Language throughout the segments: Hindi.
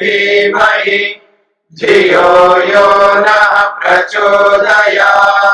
धीमहि धियो यो नः प्रचोदयात्।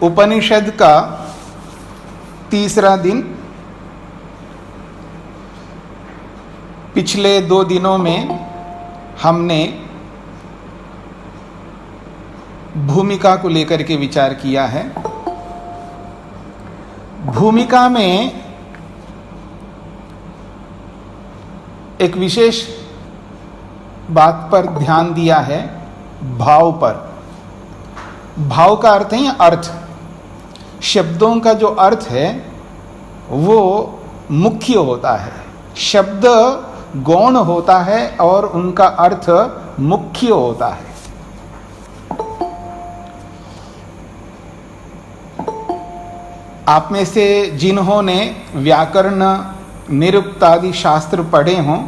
उपनिषद का तीसरा दिन। पिछले 2 दिनों में हमने भूमिका को लेकर के विचार किया है। भूमिका में एक विशेष बात पर ध्यान दिया है, भाव पर। भाव का अर्थ है अर्थ। शब्दों का जो अर्थ है वो मुख्य होता है। शब्द गौण होता है और उनका अर्थ मुख्य होता है। आप में से जिन्होंने व्याकरण निरुक्त आदि शास्त्र पढ़े हों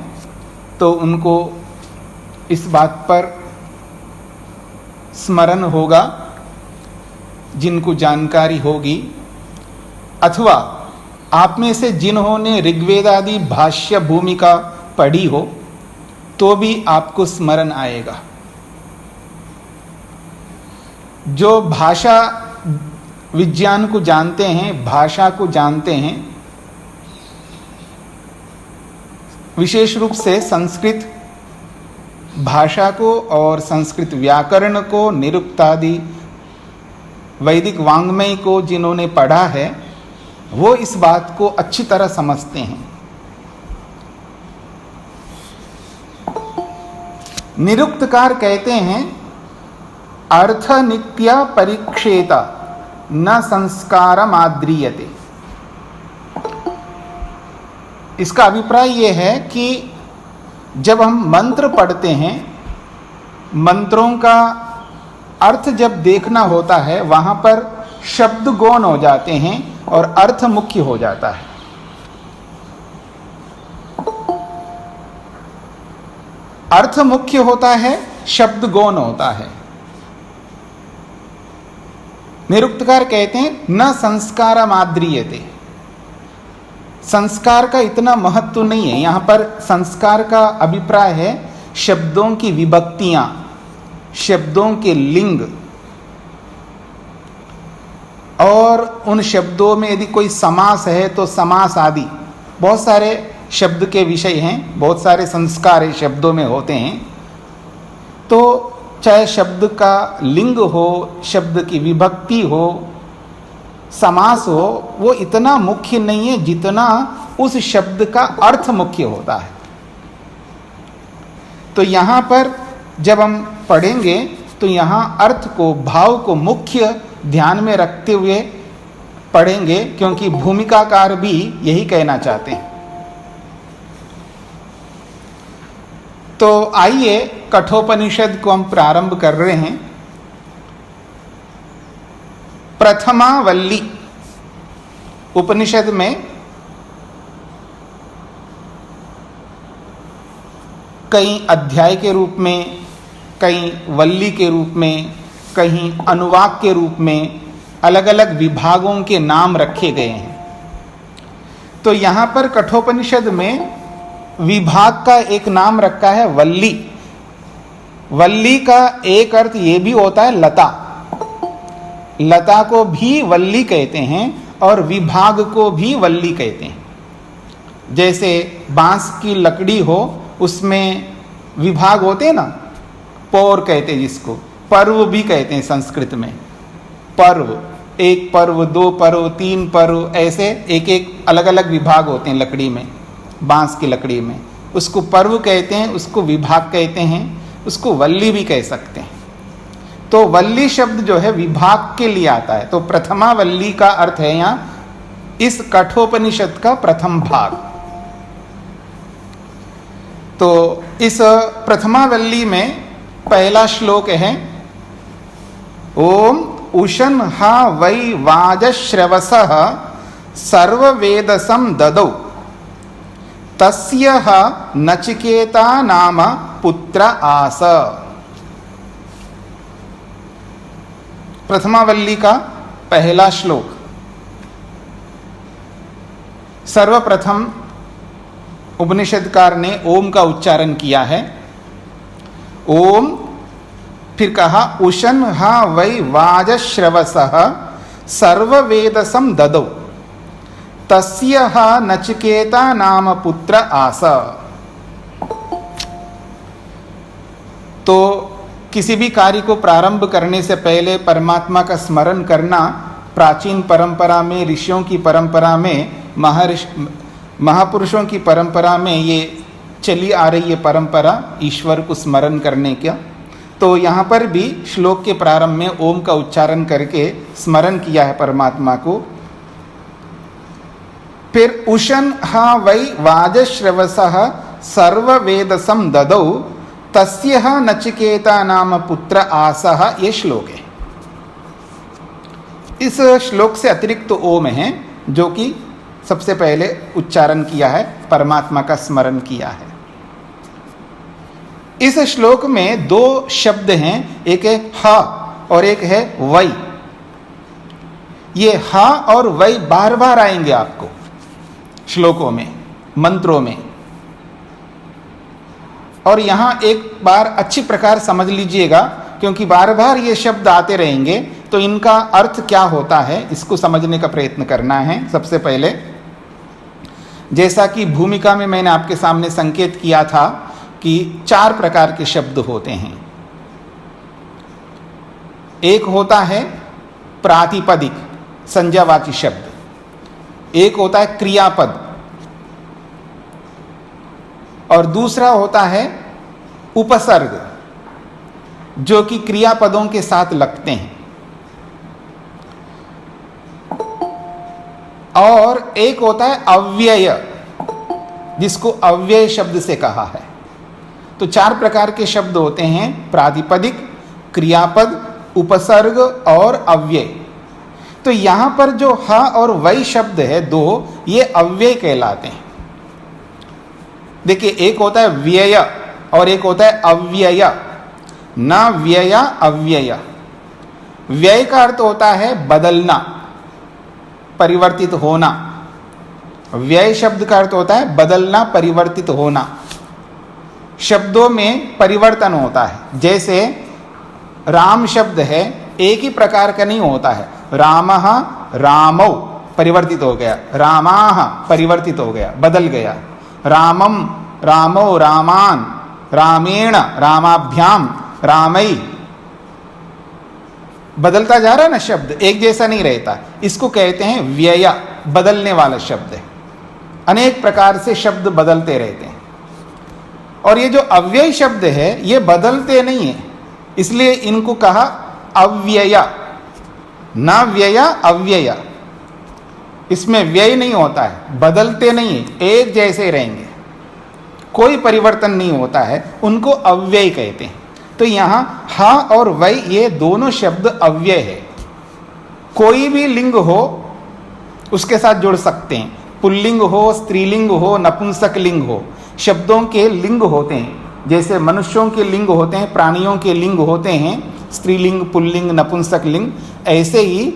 तो उनको इस बात पर स्मरण होगा, जिनको जानकारी होगी, अथवा आप में से जिन्होंने ऋग्वेद आदि भाष्य भूमिका पढ़ी हो तो भी आपको स्मरण आएगा। जो भाषा विज्ञान को जानते हैं, भाषा को जानते हैं, विशेष रूप से संस्कृत भाषा को और संस्कृत व्याकरण को, निरुक्त आदि वैदिक वांग्मय को जिन्होंने पढ़ा है वो इस बात को अच्छी तरह समझते हैं। निरुक्तकार कहते हैं अर्थ नित्य परीक्षेत न संस्कारम आद्रियते। इसका अभिप्राय यह है कि जब हम मंत्र पढ़ते हैं, मंत्रों का अर्थ जब देखना होता है वहां पर शब्द गौण हो जाते हैं और अर्थ मुख्य हो जाता है। अर्थ मुख्य होता है, शब्द गौण होता है। निरुक्तकार कहते हैं न संस्कार माद्रियते। संस्कार का इतना महत्व नहीं है। यहां पर संस्कार का अभिप्राय है शब्दों की विभक्तियां, शब्दों के लिंग, और उन शब्दों में यदि कोई समास है तो समास आदि बहुत सारे शब्द के विषय हैं, बहुत सारे संस्कार शब्दों में होते हैं। तो चाहे शब्द का लिंग हो, शब्द की विभक्ति हो, समास हो, वो इतना मुख्य नहीं है जितना उस शब्द का अर्थ मुख्य होता है। तो यहाँ पर जब हम पढ़ेंगे तो यहाँ अर्थ को, भाव को मुख्य ध्यान में रखते हुए पढ़ेंगे, क्योंकि भूमिकाकार भी यही कहना चाहते हैं। तो आइए कठोपनिषद को हम प्रारंभ कर रहे हैं। प्रथमा वल्ली उपनिषद में कई अध्याय के रूप में, कई वल्ली के रूप में, कहीं अनुवाक के रूप में अलग अलग विभागों के नाम रखे गए हैं। तो यहाँ पर कठोपनिषद में विभाग का एक नाम रखा है वल्ली। वल्ली का एक अर्थ ये भी होता है लता। लता को भी वल्ली कहते हैं और विभाग को भी वल्ली कहते हैं। जैसे बांस की लकड़ी हो उसमें विभाग होते हैं ना, पौर कहते हैं जिसको, पर्व भी कहते हैं संस्कृत में। पर्व, एक पर्व, दो पर्व, तीन पर्व, ऐसे एक एक अलग अलग विभाग होते हैं लकड़ी में, बांस की लकड़ी में। उसको पर्व कहते हैं, उसको विभाग कहते हैं, उसको वल्ली भी कह सकते हैं। तो वल्ली शब्द जो है विभाग के लिए आता है। तो प्रथमा वल्ली का अर्थ है यहाँ इस कठोपनिषद का प्रथम भाग। तो इस प्रथमा वल्ली में पहला श्लोक है, ओम उशन हा वै वाजश्रवसः सर्ववेदसं ददौ तस्य नचिकेता नाम पुत्र आस। प्रथमावल्ली का पहला श्लोक। सर्वप्रथम उपनिषदकार ने ओम का उच्चारण किया है। ओम, फिर कहा उशन हा वै वाजश्रवसः सर्ववेदसं ददौ तस्य नचिकेता नाम पुत्र आस। तो किसी भी कार्य को प्रारंभ करने से पहले परमात्मा का स्मरण करना प्राचीन परंपरा में, ऋषियों की परंपरा में, महापुरुषों की परंपरा में ये चली आ रही है परंपरा, ईश्वर को स्मरण करने का। तो यहाँ पर भी श्लोक के प्रारंभ में ओम का उच्चारण करके स्मरण किया है परमात्मा को। फिर उशन हा वै वाजश्रवसः सर्ववेदसं ददौ तस्य नचिकेता नाम पुत्र आसः, ये श्लोक है। इस श्लोक से अतिरिक्त तो ओम है जो कि सबसे पहले उच्चारण किया है, परमात्मा का स्मरण किया है। इस श्लोक में दो शब्द हैं, एक है ह और एक है वै। ये ह और वै बार बार आएंगे आपको श्लोकों में, मंत्रों में। और यहां एक बार अच्छी प्रकार समझ लीजिएगा, क्योंकि बार बार ये शब्द आते रहेंगे, तो इनका अर्थ क्या होता है इसको समझने का प्रयत्न करना है। सबसे पहले, जैसा कि भूमिका में मैंने आपके सामने संकेत किया था कि 4 प्रकार के शब्द होते हैं। एक होता है प्रातिपदिक संज्ञावाची शब्द, एक होता है क्रियापद, और दूसरा होता है उपसर्ग जो कि क्रियापदों के साथ लगते हैं, और एक होता है अव्यय जिसको अव्यय शब्द से कहा है। तो 4 प्रकार के शब्द होते हैं, प्रातिपदिक, क्रियापद, उपसर्ग और अव्यय। तो यहां पर जो ह और वै शब्द है दो, ये अव्यय कहलाते हैं। देखिए, एक होता है व्यय और एक होता है अव्यय। न व्यय अव्यय। व्यय का अर्थ होता है बदलना, परिवर्तित होना। व्यय शब्द का अर्थ होता है बदलना, परिवर्तित होना। शब्दों में परिवर्तन होता है। जैसे राम शब्द है, एक ही प्रकार का नहीं होता है। रामः रामौ परिवर्तित हो गया, रामाः परिवर्तित हो गया, बदल गया। रामम रामो रामान, रामेण रामाभ्याम, रामई, बदलता जा रहा है ना शब्द, एक जैसा नहीं रहता। इसको कहते हैं व्यय, बदलने वाला शब्द है। अनेक प्रकार से शब्द बदलते रहते हैं। और ये जो अव्यय शब्द है ये बदलते नहीं है, इसलिए इनको कहा अव्यय। न व्यय अव्यय, इसमें व्यय नहीं होता है, बदलते नहीं है, एक जैसे रहेंगे, कोई परिवर्तन नहीं होता है, उनको अव्यय कहते हैं। तो यहां हा और वै ये दोनों शब्द अव्यय है। कोई भी लिंग हो उसके साथ जुड़ सकते हैं, पुल्लिंग हो, स्त्रीलिंग हो, नपुंसक लिंग हो। शब्दों के लिंग होते हैं, जैसे मनुष्यों के लिंग होते हैं, प्राणियों के लिंग होते हैं, स्त्रीलिंग, पुल्लिंग, नपुंसक लिंग। ऐसे ही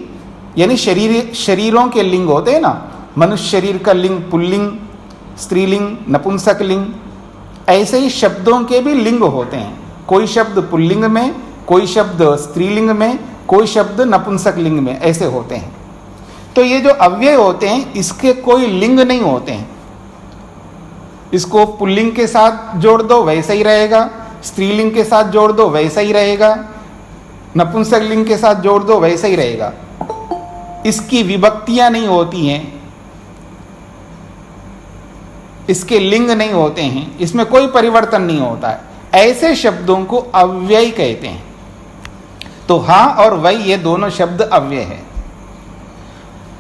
यानी शरीरों के लिंग होते हैं ना, मनुष्य शरीर का लिंग पुल्लिंग, स्त्रीलिंग, नपुंसक लिंग। ऐसे ही शब्दों के भी लिंग होते हैं, कोई शब्द पुल्लिंग में, कोई शब्द स्त्रीलिंग में, कोई शब्द नपुंसक लिंग में, ऐसे होते हैं। तो ये जो अव्यय होते हैं इसके कोई लिंग नहीं होते हैं। इसको पुल्लिंग के साथ जोड़ दो वैसा ही रहेगा, स्त्रीलिंग के साथ जोड़ दो वैसा ही रहेगा, नपुंसक लिंग के साथ जोड़ दो वैसा ही रहेगा। इसकी विभक्तियां नहीं होती हैं। इसके लिंग नहीं होते हैं, इसमें कोई परिवर्तन नहीं होता है, ऐसे शब्दों को अव्यय कहते हैं। तो हा और वै ये दोनों शब्द अव्यय है।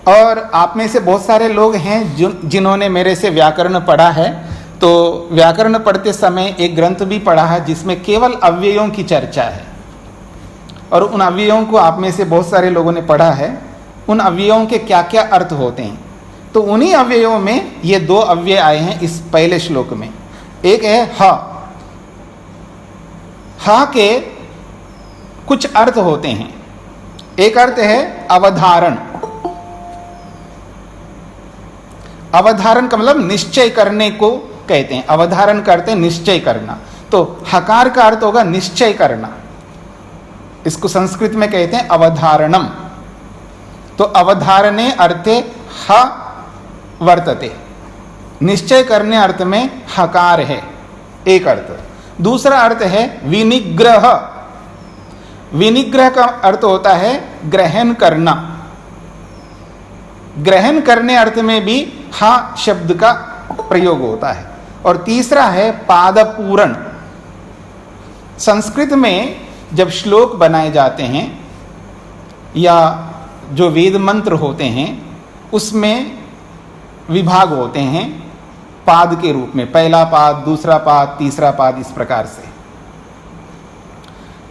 और आप में से बहुत सारे लोग हैं जिन्होंने मेरे से व्याकरण पढ़ा है, तो व्याकरण पढ़ते समय एक ग्रंथ भी पढ़ा है जिसमें केवल अव्ययों की चर्चा है, और उन अव्ययों को आप में से बहुत सारे लोगों ने पढ़ा है। उन अव्ययों के क्या क्या अर्थ होते हैं, तो उन्हीं अव्ययों में ये दो अव्यय आए हैं इस पहले श्लोक में। एक है ह, हा के कुछ अर्थ होते हैं। एक अर्थ है अवधारण। अवधारण का मतलब निश्चय करने को कहते हैं, अवधारण करते हैं निश्चय करना। तो हकार का अर्थ होगा निश्चय करना, इसको संस्कृत में कहते हैं अवधारणम। तो अवधारणे अर्थे ह वर्तते, निश्चय करने अर्थ में हकार है एक अर्थ। दूसरा अर्थ है विनिग्रह। विनिग्रह का अर्थ होता है ग्रहण करना। ग्रहण करने अर्थ में भी हा शब्द का प्रयोग होता है। और तीसरा है पादपूरण। संस्कृत में जब श्लोक बनाए जाते हैं या जो वेद मंत्र होते हैं उसमें विभाग होते हैं पाद के रूप में, पहला पाद, दूसरा पाद, तीसरा पाद, इस प्रकार से।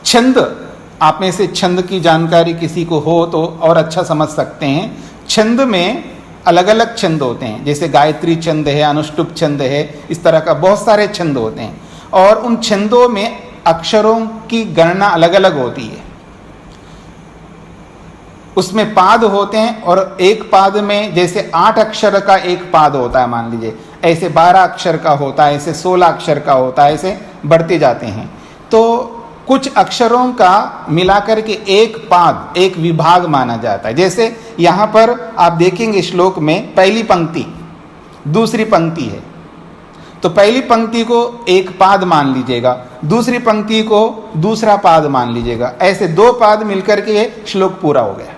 छंद, आप में से छंद की जानकारी किसी को हो तो और अच्छा समझ सकते हैं। छंद में अलग अलग छंद होते हैं, जैसे गायत्री छंद है, अनुष्टुप छंद है, इस तरह का बहुत सारे छंद होते हैं। और उन छंदों में अक्षरों की गणना अलग अलग होती है। उसमें पाद होते हैं, और एक पाद में जैसे 8 अक्षर का एक पाद होता है मान लीजिए, ऐसे 12 अक्षर का होता है, ऐसे 16 अक्षर का होता है, ऐसे बढ़ते जाते हैं। तो कुछ अक्षरों का मिलाकर के एक पाद, एक विभाग माना जाता है। जैसे यहाँ पर आप देखेंगे श्लोक में पहली पंक्ति, दूसरी पंक्ति है, तो पहली पंक्ति को एक पाद मान लीजिएगा, दूसरी पंक्ति को दूसरा पाद मान लीजिएगा, ऐसे 2 पाद मिलकर के ये श्लोक पूरा हो गया,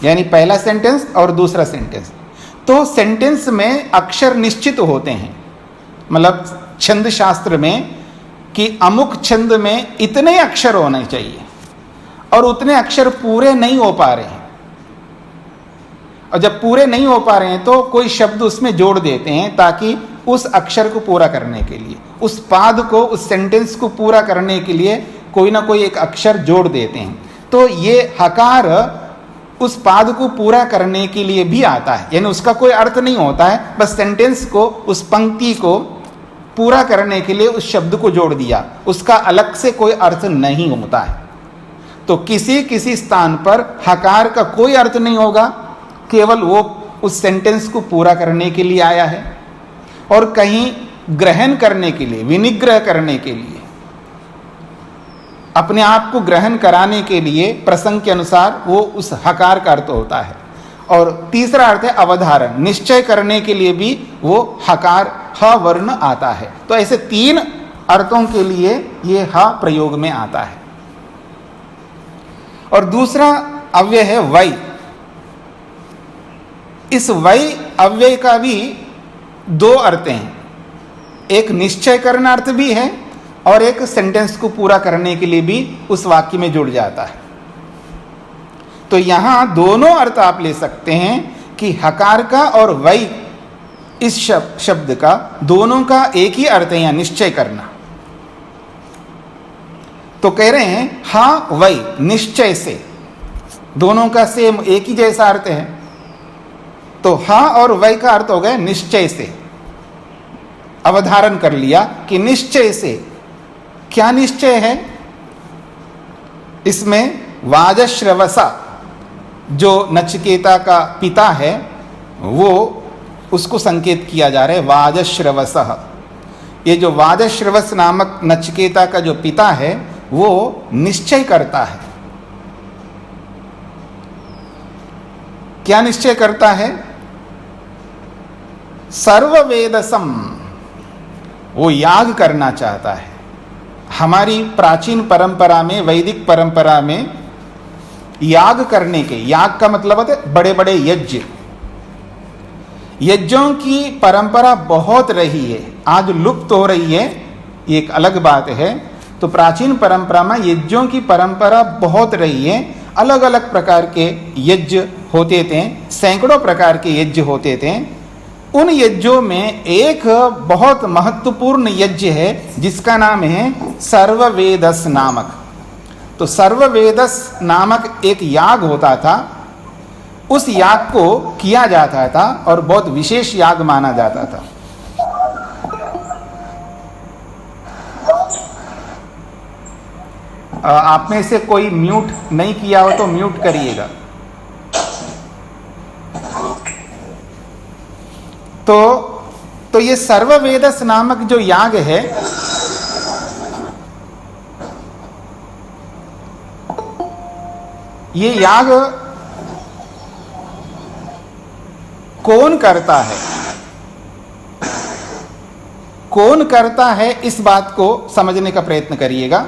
यानी पहला सेंटेंस और दूसरा सेंटेंस। तो सेंटेंस में अक्षर निश्चित होते हैं, मतलब छंद शास्त्र में कि अमुक छंद में इतने अक्षर होने चाहिए, और उतने अक्षर पूरे नहीं हो पा रहे हैं। और जब पूरे नहीं हो पा रहे हैं तो कोई शब्द उसमें जोड़ देते हैं ताकि उस अक्षर को पूरा करने के लिए, उस पाद को, उस सेंटेंस को पूरा करने के लिए कोई ना कोई एक अक्षर जोड़ देते हैं। तो ये हकार उस पाद को पूरा करने के लिए भी आता है, यानी उसका कोई अर्थ नहीं होता है, बस सेंटेंस को, उस पंक्ति को पूरा करने के लिए उस शब्द को जोड़ दिया, उसका अलग से कोई अर्थ नहीं होता है। तो किसी किसी स्थान पर हकार का कोई अर्थ नहीं होगा, केवल वो उस सेंटेंस को पूरा करने के लिए आया है, और कहीं ग्रहण करने के लिए, विनिग्रह करने के लिए, अपने आप को ग्रहण कराने के लिए प्रसंग के अनुसार वो उस हकार का अर्थ होता है। और तीसरा अर्थ है अवधारण, निश्चय करने के लिए भी वो हकार, ह वर्ण आता है। तो ऐसे 3 अर्थों के लिए ये ह प्रयोग में आता है। और दूसरा अव्यय है वै। इस वै अव्यय का भी 2 अर्थ हैं, एक निश्चय करना अर्थ भी है और एक सेंटेंस को पूरा करने के लिए भी उस वाक्य में जुड़ जाता है। तो यहां दोनों अर्थ आप ले सकते हैं कि हकार का और वै, इस शब्द का दोनों का एक ही अर्थ है, या निश्चय करना। तो कह रहे हैं हा वै, निश्चय से, दोनों का सेम एक ही जैसा अर्थ है। तो हा और वै का अर्थ हो गया निश्चय से। अवधारण कर लिया कि निश्चय से, क्या निश्चय है? इसमें वाजश्रवसा, जो नचिकेता का पिता है, वो उसको संकेत किया जा रहा है, वाजश्रवसः। ये जो वाजश्रवस नामक नचिकेता का जो पिता है वो निश्चय करता है। क्या निश्चय करता है? सर्ववेदसम, वो याग करना चाहता है। हमारी प्राचीन परंपरा में, वैदिक परंपरा में याग करने के, याग का मतलब है बड़े बड़े यज्ञ, यज्ञों की परंपरा बहुत रही है, आज लुप्त हो रही है, ये एक अलग बात है। तो प्राचीन परंपरा में यज्ञों की परंपरा बहुत रही है, अलग अलग प्रकार के यज्ञ होते थे, सैकड़ों प्रकार के यज्ञ होते थे। उन यज्ञों में एक बहुत महत्वपूर्ण यज्ञ है जिसका नाम है सर्ववेदस नामक। तो सर्ववेदस नामक एक याग होता था, उस याग को किया जाता था और बहुत विशेष याग माना जाता था। आप में से कोई म्यूट नहीं किया हो तो म्यूट करिएगा। तो ये सर्ववेदस नामक जो याग है, ये याग कौन करता है, कौन करता है, इस बात को समझने का प्रयत्न करिएगा।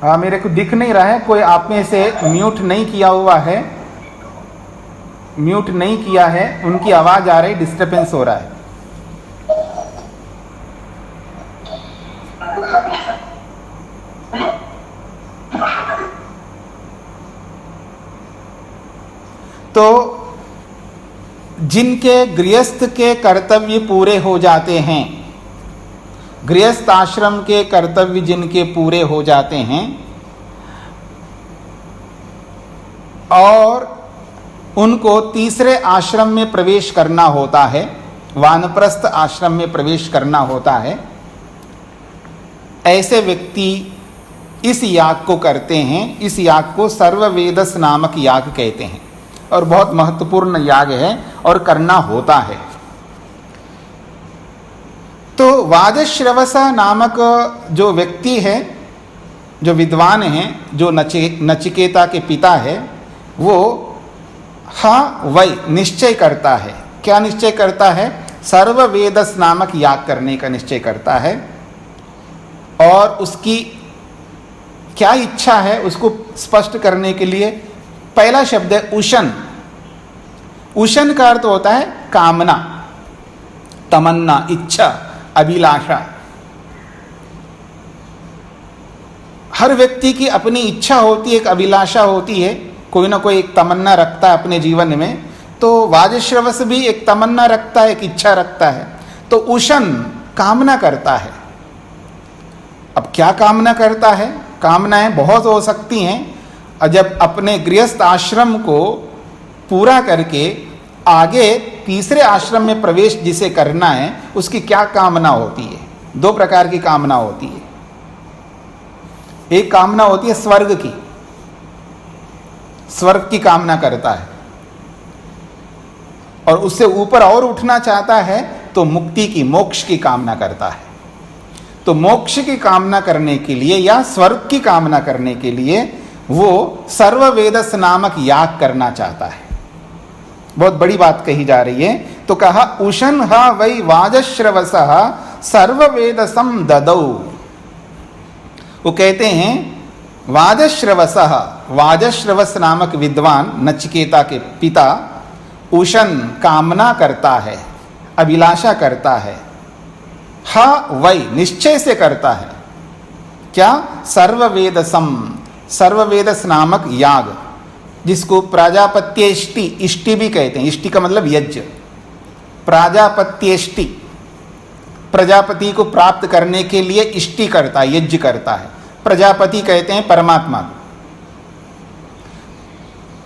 मेरे को दिख नहीं रहा है, कोई आप में से म्यूट नहीं किया हुआ है, म्यूट नहीं किया है, उनकी आवाज आ रही, डिस्टर्बेंस हो रहा है। तो जिनके गृहस्थ के कर्तव्य पूरे हो जाते हैं, गृहस्थ आश्रम के कर्तव्य जिनके पूरे हो जाते हैं और उनको तीसरे आश्रम में प्रवेश करना होता है, वानप्रस्थ आश्रम में प्रवेश करना होता है, ऐसे व्यक्ति इस याग को करते हैं। इस याग को सर्ववेदस नामक याग कहते हैं और बहुत महत्वपूर्ण याग है और करना होता है। तो वाजश्रवस नामक जो व्यक्ति है, जो विद्वान है, जो नचिकेता के पिता है, वो हाँ वही निश्चय करता है। क्या निश्चय करता है? सर्ववेदस नामक याग करने का निश्चय करता है। और उसकी क्या इच्छा है उसको स्पष्ट करने के लिए पहला शब्द है उशन। उशन का अर्थ होता है कामना, तमन्ना, इच्छा, अभिलाषा। हर व्यक्ति की अपनी इच्छा होती है, एक अभिलाषा होती है, कोई ना कोई एक तमन्ना रखता है अपने जीवन में। तो वाजश्रवस भी एक तमन्ना रखता है, एक इच्छा रखता है। तो उशन कामना करता है। अब क्या कामना करता है? कामनाएं बहुत हो सकती हैं। और जब अपने गृहस्थ आश्रम को पूरा करके आगे तीसरे आश्रम में प्रवेश जिसे करना है, उसकी क्या कामना होती है? दो प्रकार की कामना होती है। एक कामना होती है स्वर्ग की, स्वर्ग की कामना करता है और उससे ऊपर और उठना चाहता है तो मुक्ति की, मोक्ष की कामना करता है। तो मोक्ष की कामना करने के लिए या स्वर्ग की कामना करने के लिए वो सर्ववेदस नामक याग करना चाहता है। बहुत बड़ी बात कही जा रही है। तो कहा उशन हा वै वाजश्रवस सर्ववेदसम ददौ। वो कहते हैं वाजश्रवस, वाजश्रवस नामक विद्वान नचिकेता के पिता उशन कामना करता है, अभिलाषा करता है, हा वै निश्चय से करता है। क्या? सर्ववेदसम, सर्ववेदस नामक याग, जिसको प्राजापत्येष्टि, इष्टि भी कहते हैं। इष्टि का मतलब यज्ञ। प्राजापत्येष्टि, प्रजापति को प्राप्त करने के लिए इष्टि करता है, यज्ञ करता है। प्रजापति कहते हैं परमात्मा को,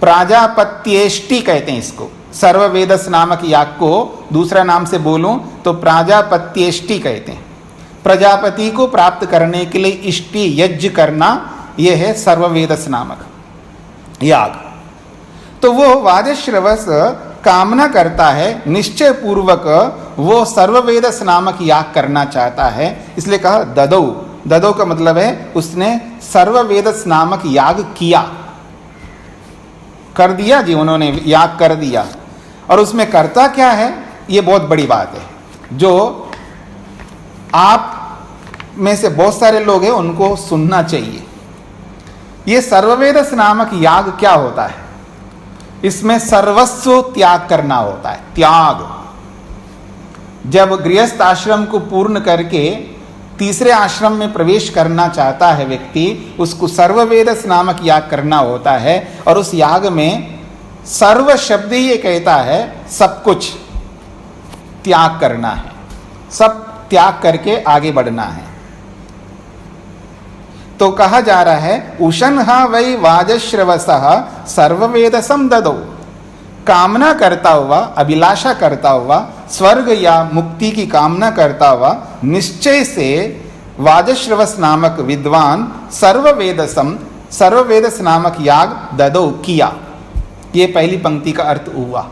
प्राजापत्येष्टि कहते हैं इसको। सर्ववेदस नामक याग को दूसरा नाम से बोलूं तो प्राजापत्येष्टि कहते हैं। प्रजापति को प्राप्त करने के लिए इष्टि, यज्ञ करना, यह है सर्ववेदस नामक याग। तो वो वाजश्रवस कामना करता है, निश्चय पूर्वक वो सर्ववेदस नामक याग करना चाहता है। इसलिए कहा ददौ। ददौ का मतलब है उसने सर्ववेदस नामक याग किया, कर दिया जी, उन्होंने याग कर दिया। और उसमें करता क्या है, ये बहुत बड़ी बात है। जो आप में से बहुत सारे लोग हैं, उनको सुनना चाहिए। ये सर्ववेदस नामक याग क्या होता है? इसमें सर्वस्व त्याग करना होता है। त्याग, जब गृहस्थ आश्रम को पूर्ण करके तीसरे आश्रम में प्रवेश करना चाहता है व्यक्ति, उसको सर्ववेदस नामक याग करना होता है। और उस याग में सर्व शब्द ही ये कहता है सब कुछ त्याग करना है, सब त्याग करके आगे बढ़ना है। तो कहा जा रहा है उशन्हा वै वाजश्रवसः सर्ववेदसं ददौ, कामना करता हुआ, अभिलाषा करता हुआ, स्वर्ग या मुक्ति की कामना करता हुआ निश्चय से वाजश्रवस नामक विद्वान सर्ववेदस नामक याग ददौ किया। ये पहली पंक्ति का अर्थ हुआ।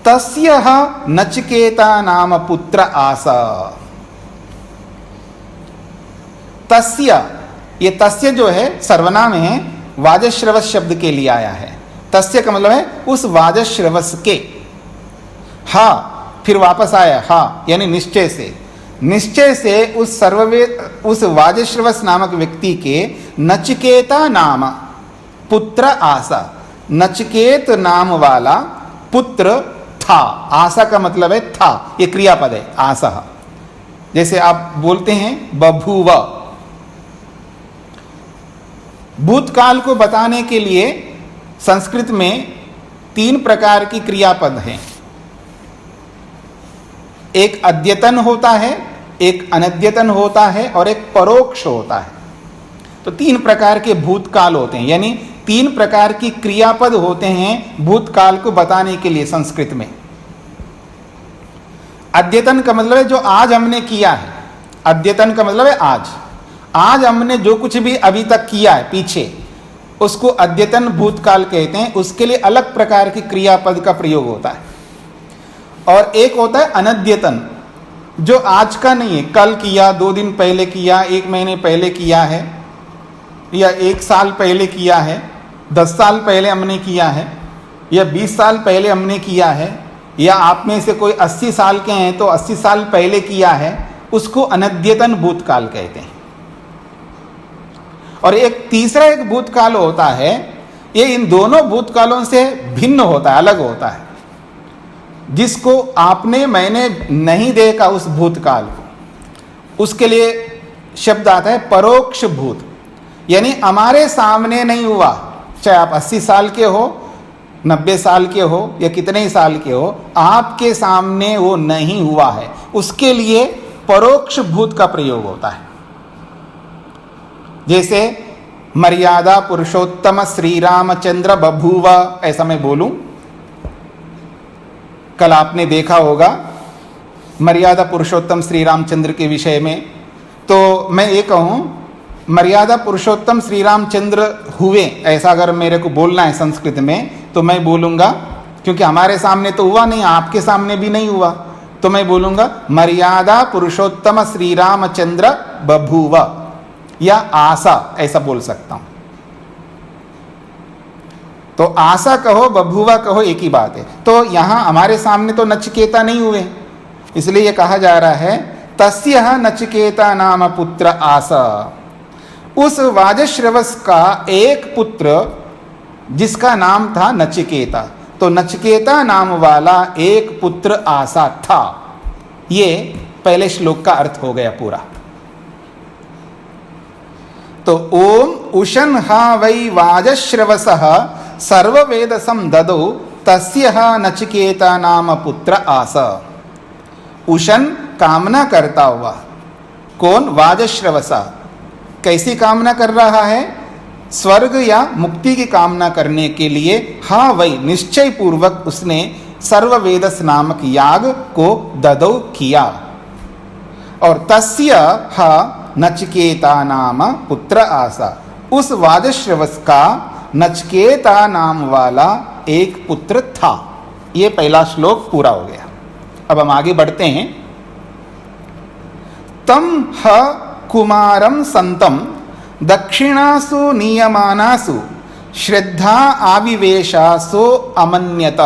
तस्य नचिकेता नाम पुत्र आसा। तस्य, ये तस्य जो है सर्वनाम है, वाजश्रवस शब्द के लिए आया है। तस्य का मतलब है उस वाजश्रवस के। हा फिर वापस आया, हा यानी निश्चय से। निश्चय से उस वाजश्रवस नामक व्यक्ति के नचिकेता नाम पुत्र आसा, नचिकेत नाम वाला पुत्र था। आशा का मतलब है था, ये क्रियापद है आशा। जैसे आप बोलते हैं बभूव, भूतकाल को बताने के लिए संस्कृत में 3 प्रकार की क्रियापद हैं। एक अद्यतन होता है, एक अनद्यतन होता है और एक परोक्ष होता है। तो 3 प्रकार के भूतकाल होते हैं, यानी 3 प्रकार की क्रियापद होते हैं भूतकाल को बताने के लिए संस्कृत में। अद्यतन का मतलब है जो आज हमने किया है। अद्यतन का मतलब है आज हमने जो कुछ भी अभी तक किया है पीछे, उसको अद्यतन भूतकाल कहते हैं। उसके लिए अलग प्रकार की क्रियापद का प्रयोग होता है। और एक होता है अनद्यतन, जो आज का नहीं है, कल किया, 2 दिन पहले किया, 1 महीने पहले किया है, या 1 साल पहले किया है, 10 साल पहले हमने किया है, या 20 साल पहले हमने किया है, या आप में से कोई 80 साल के हैं तो 80 साल पहले किया है, उसको अनद्यतन भूतकाल कहते हैं। और एक तीसरा एक भूतकाल होता है, ये इन दोनों भूतकालों से भिन्न होता है, अलग होता है, जिसको आपने मैंने नहीं देखा उस भूतकाल को। उसके लिए शब्द आता है परोक्ष भूत, यानी हमारे सामने नहीं हुआ, चाहे आप 80 साल के हो, 90 साल के हो या कितने ही साल के हो, आपके सामने वो नहीं हुआ है, उसके लिए परोक्ष भूत का प्रयोग होता है। जैसे मर्यादा पुरुषोत्तम श्री रामचंद्र बभूव, ऐसा मैं बोलूं। कल आपने देखा होगा मर्यादा पुरुषोत्तम श्री रामचंद्र के विषय में, तो मैं ये कहूं मर्यादा पुरुषोत्तम श्री रामचंद्र हुए, ऐसा अगर मेरे को बोलना है संस्कृत में तो मैं बोलूंगा, क्योंकि हमारे सामने तो हुआ नहीं, आपके सामने भी नहीं हुआ, तो मैं बोलूंगा मर्यादा पुरुषोत्तम श्री रामचंद्र बभूव, या आशा, ऐसा बोल सकता हूं। तो आशा कहो बभूवा कहो एक ही बात है। तो यहां हमारे सामने तो नचिकेता नहीं हुए, इसलिए यह कहा जा रहा है तस्य नचिकेता नाम पुत्र आशा। उस वाजश्रवस का एक पुत्र जिसका नाम था नचिकेता, तो नचिकेता नाम वाला एक पुत्र आशा था। ये पहले श्लोक का अर्थ हो गया पूरा। तो ओम उशन्हा वै वाजश्रवसः सर्ववेदसं ददौ तस्य नचिकेता नाम पुत्र आसा। उशन कामना करता हुआ, कौन? वाजश्रवसा। कैसी कामना कर रहा है? स्वर्ग या मुक्ति की कामना करने के लिए हाँ वही निश्चय पूर्वक उसने सर्ववेदस नामक याग को ददौ किया। और तस्य हा नचिकेता नाम पुत्र आसा। उस वाजश्रवस का नचिकेता नाम वाला एक पुत्र था। ये पहला श्लोक पूरा हो गया। अब हम आगे बढ़ते हैं। तम ह कुमारम संतम दक्षिणासु नियमानासु श्रद्धा आविवेशासु अमन्यत।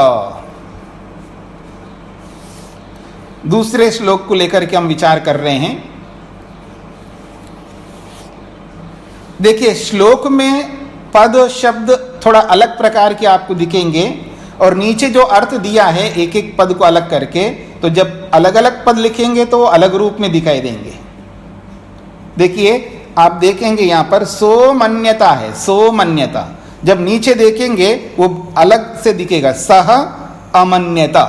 दूसरे श्लोक को लेकर के हम विचार कर रहे हैं। देखिए, श्लोक में पद शब्द थोड़ा अलग प्रकार के आपको दिखेंगे और नीचे जो अर्थ दिया है एक एक पद को अलग करके, तो जब अलग अलग पद लिखेंगे तो अलग रूप में दिखाई देंगे। देखिए, आप देखेंगे यहां पर सोमन्यता है, सोमन्यता। जब नीचे देखेंगे वो अलग से दिखेगा, सह अमन्यता।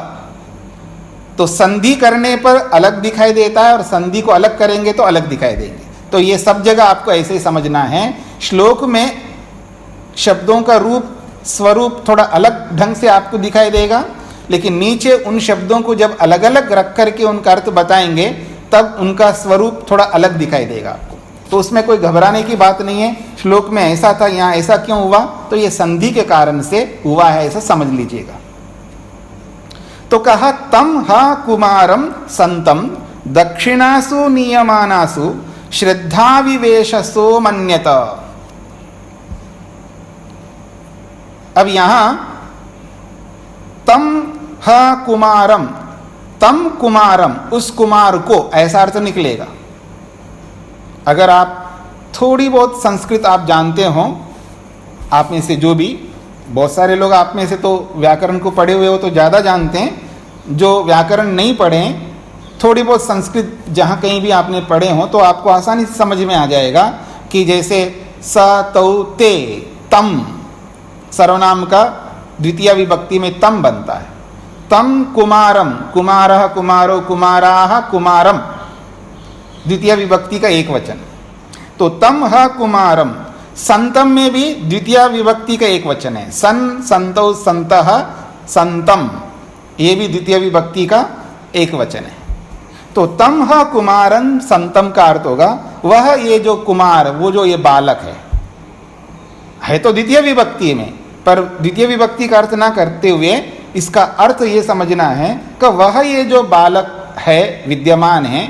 तो संधि करने पर अलग दिखाई देता है और संधि को अलग करेंगे तो अलग दिखाई देंगे। तो ये सब जगह आपको ऐसे ही समझना है। श्लोक में शब्दों का रूप स्वरूप थोड़ा अलग ढंग से आपको दिखाई देगा, लेकिन नीचे उन शब्दों को जब अलग अलग रख करके उनका अर्थ बताएंगे तब उनका स्वरूप थोड़ा अलग दिखाई देगा आपको। तो उसमें कोई घबराने की बात नहीं है। श्लोक में ऐसा था, यहाँ ऐसा क्यों हुआ, तो ये संधि के कारण से हुआ है, ऐसा समझ लीजिएगा। तो कहा तम हा कुमारम संतम दक्षिणासु नियमानासु श्रद्धा विवेश सोमन्यत। अब यहां तम हा कुमारम, तम कुमारम, उस कुमार को, ऐसा अर्थ निकलेगा। अगर आप थोड़ी बहुत संस्कृत आप जानते हो, आप में से जो भी, बहुत सारे लोग आप में से तो व्याकरण को पढ़े हुए हो तो ज़्यादा जानते हैं। जो व्याकरण नहीं पढ़े, थोड़ी बहुत संस्कृत जहाँ कहीं भी आपने पढ़े हो तो आपको आसानी से समझ में आ जाएगा कि जैसे स तौ ते तम, सर्वनाम का द्वितीय विभक्ति में तम बनता है। तम कुमारम, कुमारः कुमारो कुमाराः कुमारम, द्वितीय विभक्ति का एक वचन। तो तम ह कुमारम, संतम में भी द्वितीय विभक्ति का एक वचन है। सन संतौ संतः संतम, ये भी द्वितीय विभक्ति का एक वचन है। तो तम ह कुमारन संतम का अर्थ होगा वह ये जो कुमार, वो जो ये बालक है तो द्वितीय विभक्ति में, पर द्वितीय विभक्ति का अर्थ ना करते हुए इसका अर्थ ये समझना है कि वह ये जो बालक है विद्यमान है।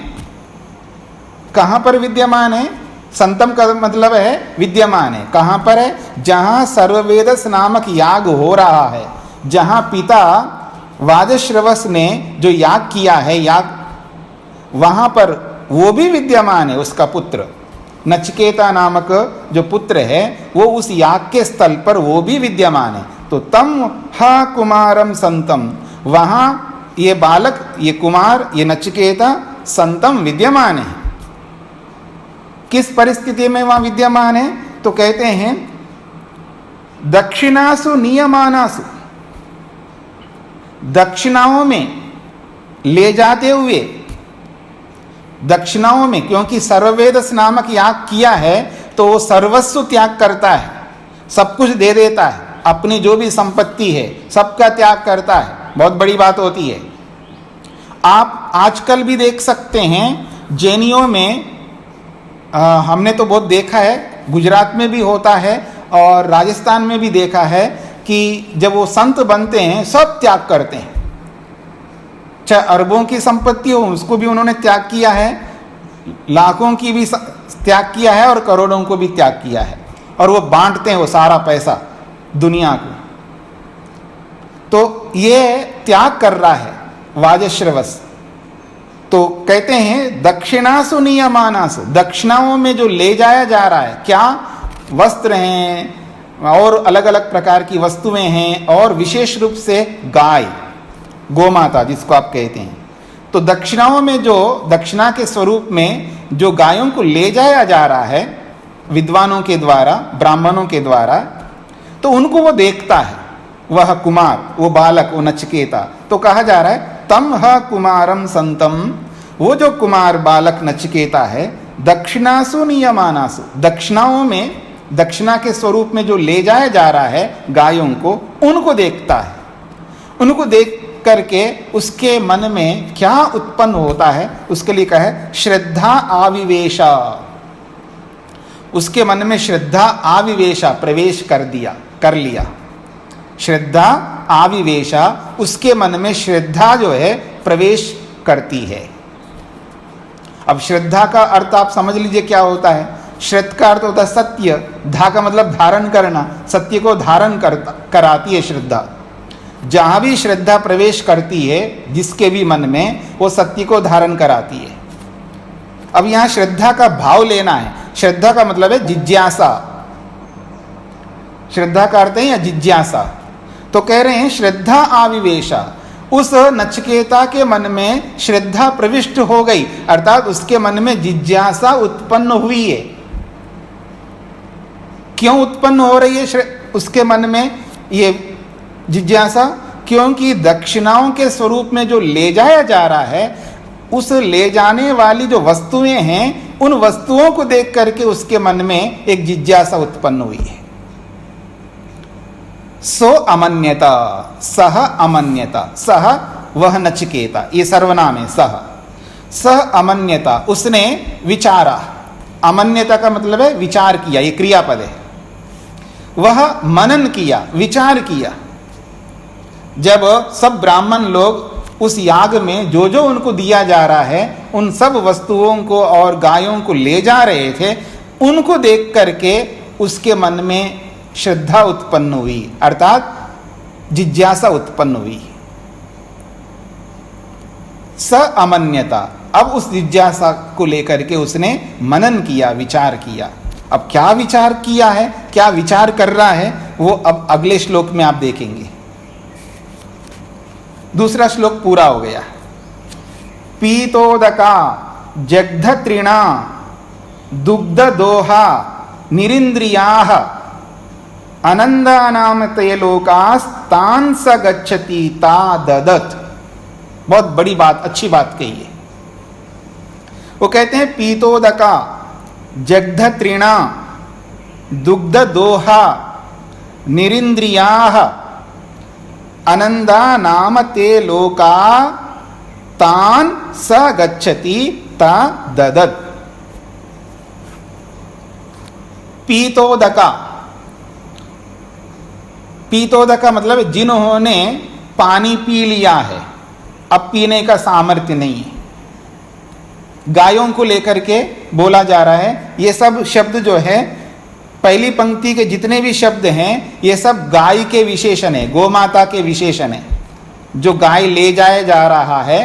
कहाँ पर विद्यमान है? संतम का मतलब है विद्यमान है। कहाँ पर है? जहाँ सर्ववेदस नामक याग हो रहा है, जहाँ पिता वाजश्रवस ने जो याग किया है, याग वहाँ पर वो भी विद्यमान है। उसका पुत्र नचिकेता नामक जो पुत्र है वो उस याग के स्थल पर वो भी विद्यमान है। तो तम हा कुमारम संतम, वहाँ ये बालक, ये कुमार, ये नचिकेता संतम विद्यमान है। किस परिस्थिति में वहाँ विद्यमान है? तो कहते हैं दक्षिणासु नियमानासु, दक्षिणाओं में ले जाते हुए, दक्षिणाओं में, क्योंकि सर्ववेदस नामक याग किया है तो वो सर्वस्व त्याग करता है, सब कुछ दे देता है, अपनी जो भी संपत्ति है सबका त्याग करता है। बहुत बड़ी बात होती है। आप आजकल भी देख सकते हैं जैनियों में, हमने तो बहुत देखा है, गुजरात में भी होता है और राजस्थान में भी देखा है कि जब वो संत बनते हैं सब त्याग करते हैं। चाहे अरबों की संपत्ति हो उसको भी उन्होंने त्याग किया है, लाखों की भी त्याग किया है और करोड़ों को भी त्याग किया है, और वो बांटते हैं वो सारा पैसा दुनिया को। तो ये त्याग कर रहा है वाजश्रवस। तो कहते हैं दक्षिणासु नियमानासु, दक्षिणाओं में जो ले जाया जा रहा है, क्या वस्त्र हैं और अलग अलग प्रकार की वस्तुएं हैं, और विशेष रूप से गाय, गोमाता जिसको आप कहते हैं। तो दक्षिणाओं में जो दक्षिणा के स्वरूप में जो गायों को ले जाया जा रहा है विद्वानों के द्वारा, ब्राह्मणों के द्वारा, तो उनको वो देखता है, वह कुमार, वो बालक, वो नचिकेता। तो कहा जा रहा है तम ह कुमारम संतम, वो जो कुमार बालक नचिकेता है, दक्षिणासु नियमानासु, दक्षिणाओं में, दक्षिणा के स्वरूप में जो ले जाया जा रहा है गायों को, उनको देखता है। उनको देख करके उसके मन में क्या उत्पन्न होता है, उसके लिए कहा है श्रद्धा आविवेशा। उसके मन में श्रद्धा आविवेशा, प्रवेश कर लिया। श्रद्धा आविवेशा, उसके मन में श्रद्धा जो है प्रवेश करती है। अब श्रद्धा का अर्थ आप समझ लीजिए क्या होता है। श्रद्ध का अर्थ होता है सत्य, धा का मतलब धारण करना, सत्य को धारण कराती है श्रद्धा। जहां भी श्रद्धा प्रवेश करती है जिसके भी मन में, वो सत्य को धारण कराती है। अब यहां श्रद्धा का भाव लेना है। श्रद्धा का मतलब है जिज्ञासा। श्रद्धा का अर्थ है या जिज्ञासा। तो कह रहे हैं श्रद्धा आविवेशा, उस नचिकेता के मन में श्रद्धा प्रविष्ट हो गई, अर्थात उसके मन में जिज्ञासा उत्पन्न हुई है। क्यों उत्पन्न हो रही है उसके मन में ये जिज्ञासा? क्योंकि दक्षिणाओं के स्वरूप में जो ले जाया जा रहा है, उस ले जाने वाली जो वस्तुएं हैं, उन वस्तुओं को देख करके उसके मन में एक जिज्ञासा उत्पन्न हुई है। सो अमन्यता, सह अमन्यता, सह वह नचिकेता, ये सर्वनाम है। सह अमन्यता, उसने विचारा। अमन्यता का मतलब है विचार किया, ये क्रियापद है। वह मनन किया, विचार किया। जब सब ब्राह्मण लोग उस याग में जो जो उनको दिया जा रहा है, उन सब वस्तुओं को और गायों को ले जा रहे थे, उनको देख करके उसके मन में श्रद्धा उत्पन्न हुई, अर्थात जिज्ञासा उत्पन्न हुई। स अमन्यता, अब उस जिज्ञासा को लेकर के उसने मनन किया, विचार किया। अब क्या विचार किया है, क्या विचार कर रहा है, वो अब अगले श्लोक में आप देखेंगे। दूसरा श्लोक पूरा हो गया। पीतोदका जग्ध तृणा दुग्ध दोहा निरिंद्रियाः अनंदानाम ते लोकास्तान स गच्छति ता ददत। बहुत बड़ी बात, अच्छी बात कही है। वो कहते हैं पीतोदका जग्ध तृणा दुग्ध दोहा निरिंद्रियाः अनंदा नाम ते लोका तान स गच्छति ता ददत। पीतोदका, पीतोदका मतलब जिन्होंने पानी पी लिया है, अब पीने का सामर्थ्य नहीं है। गायों को लेकर के बोला जा रहा है। ये सब शब्द जो है, पहली पंक्ति के जितने भी शब्द हैं, ये सब गाय के विशेषण है, गोमाता के विशेषण है। जो गाय ले जाया जा रहा है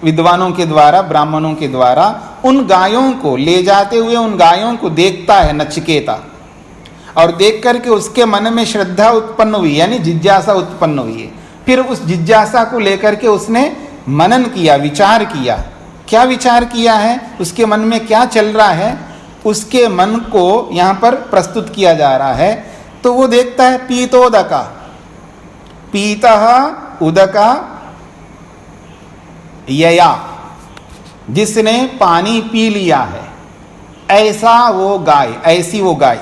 विद्वानों के द्वारा, ब्राह्मणों के द्वारा, उन गायों को ले जाते हुए उन गायों को देखता है नचिकेता, और देख करके उसके मन में श्रद्धा उत्पन्न हुई, यानी जिज्ञासा उत्पन्न हुई है। फिर उस जिज्ञासा को लेकर के उसने मनन किया, विचार किया। क्या विचार किया है, उसके मन में क्या चल रहा है, उसके मन को यहाँ पर प्रस्तुत किया जा रहा है। तो वो देखता है पीतोदका, पीतः उदका यया, जिसने पानी पी लिया है, ऐसा वो गाय, ऐसी वो गाय।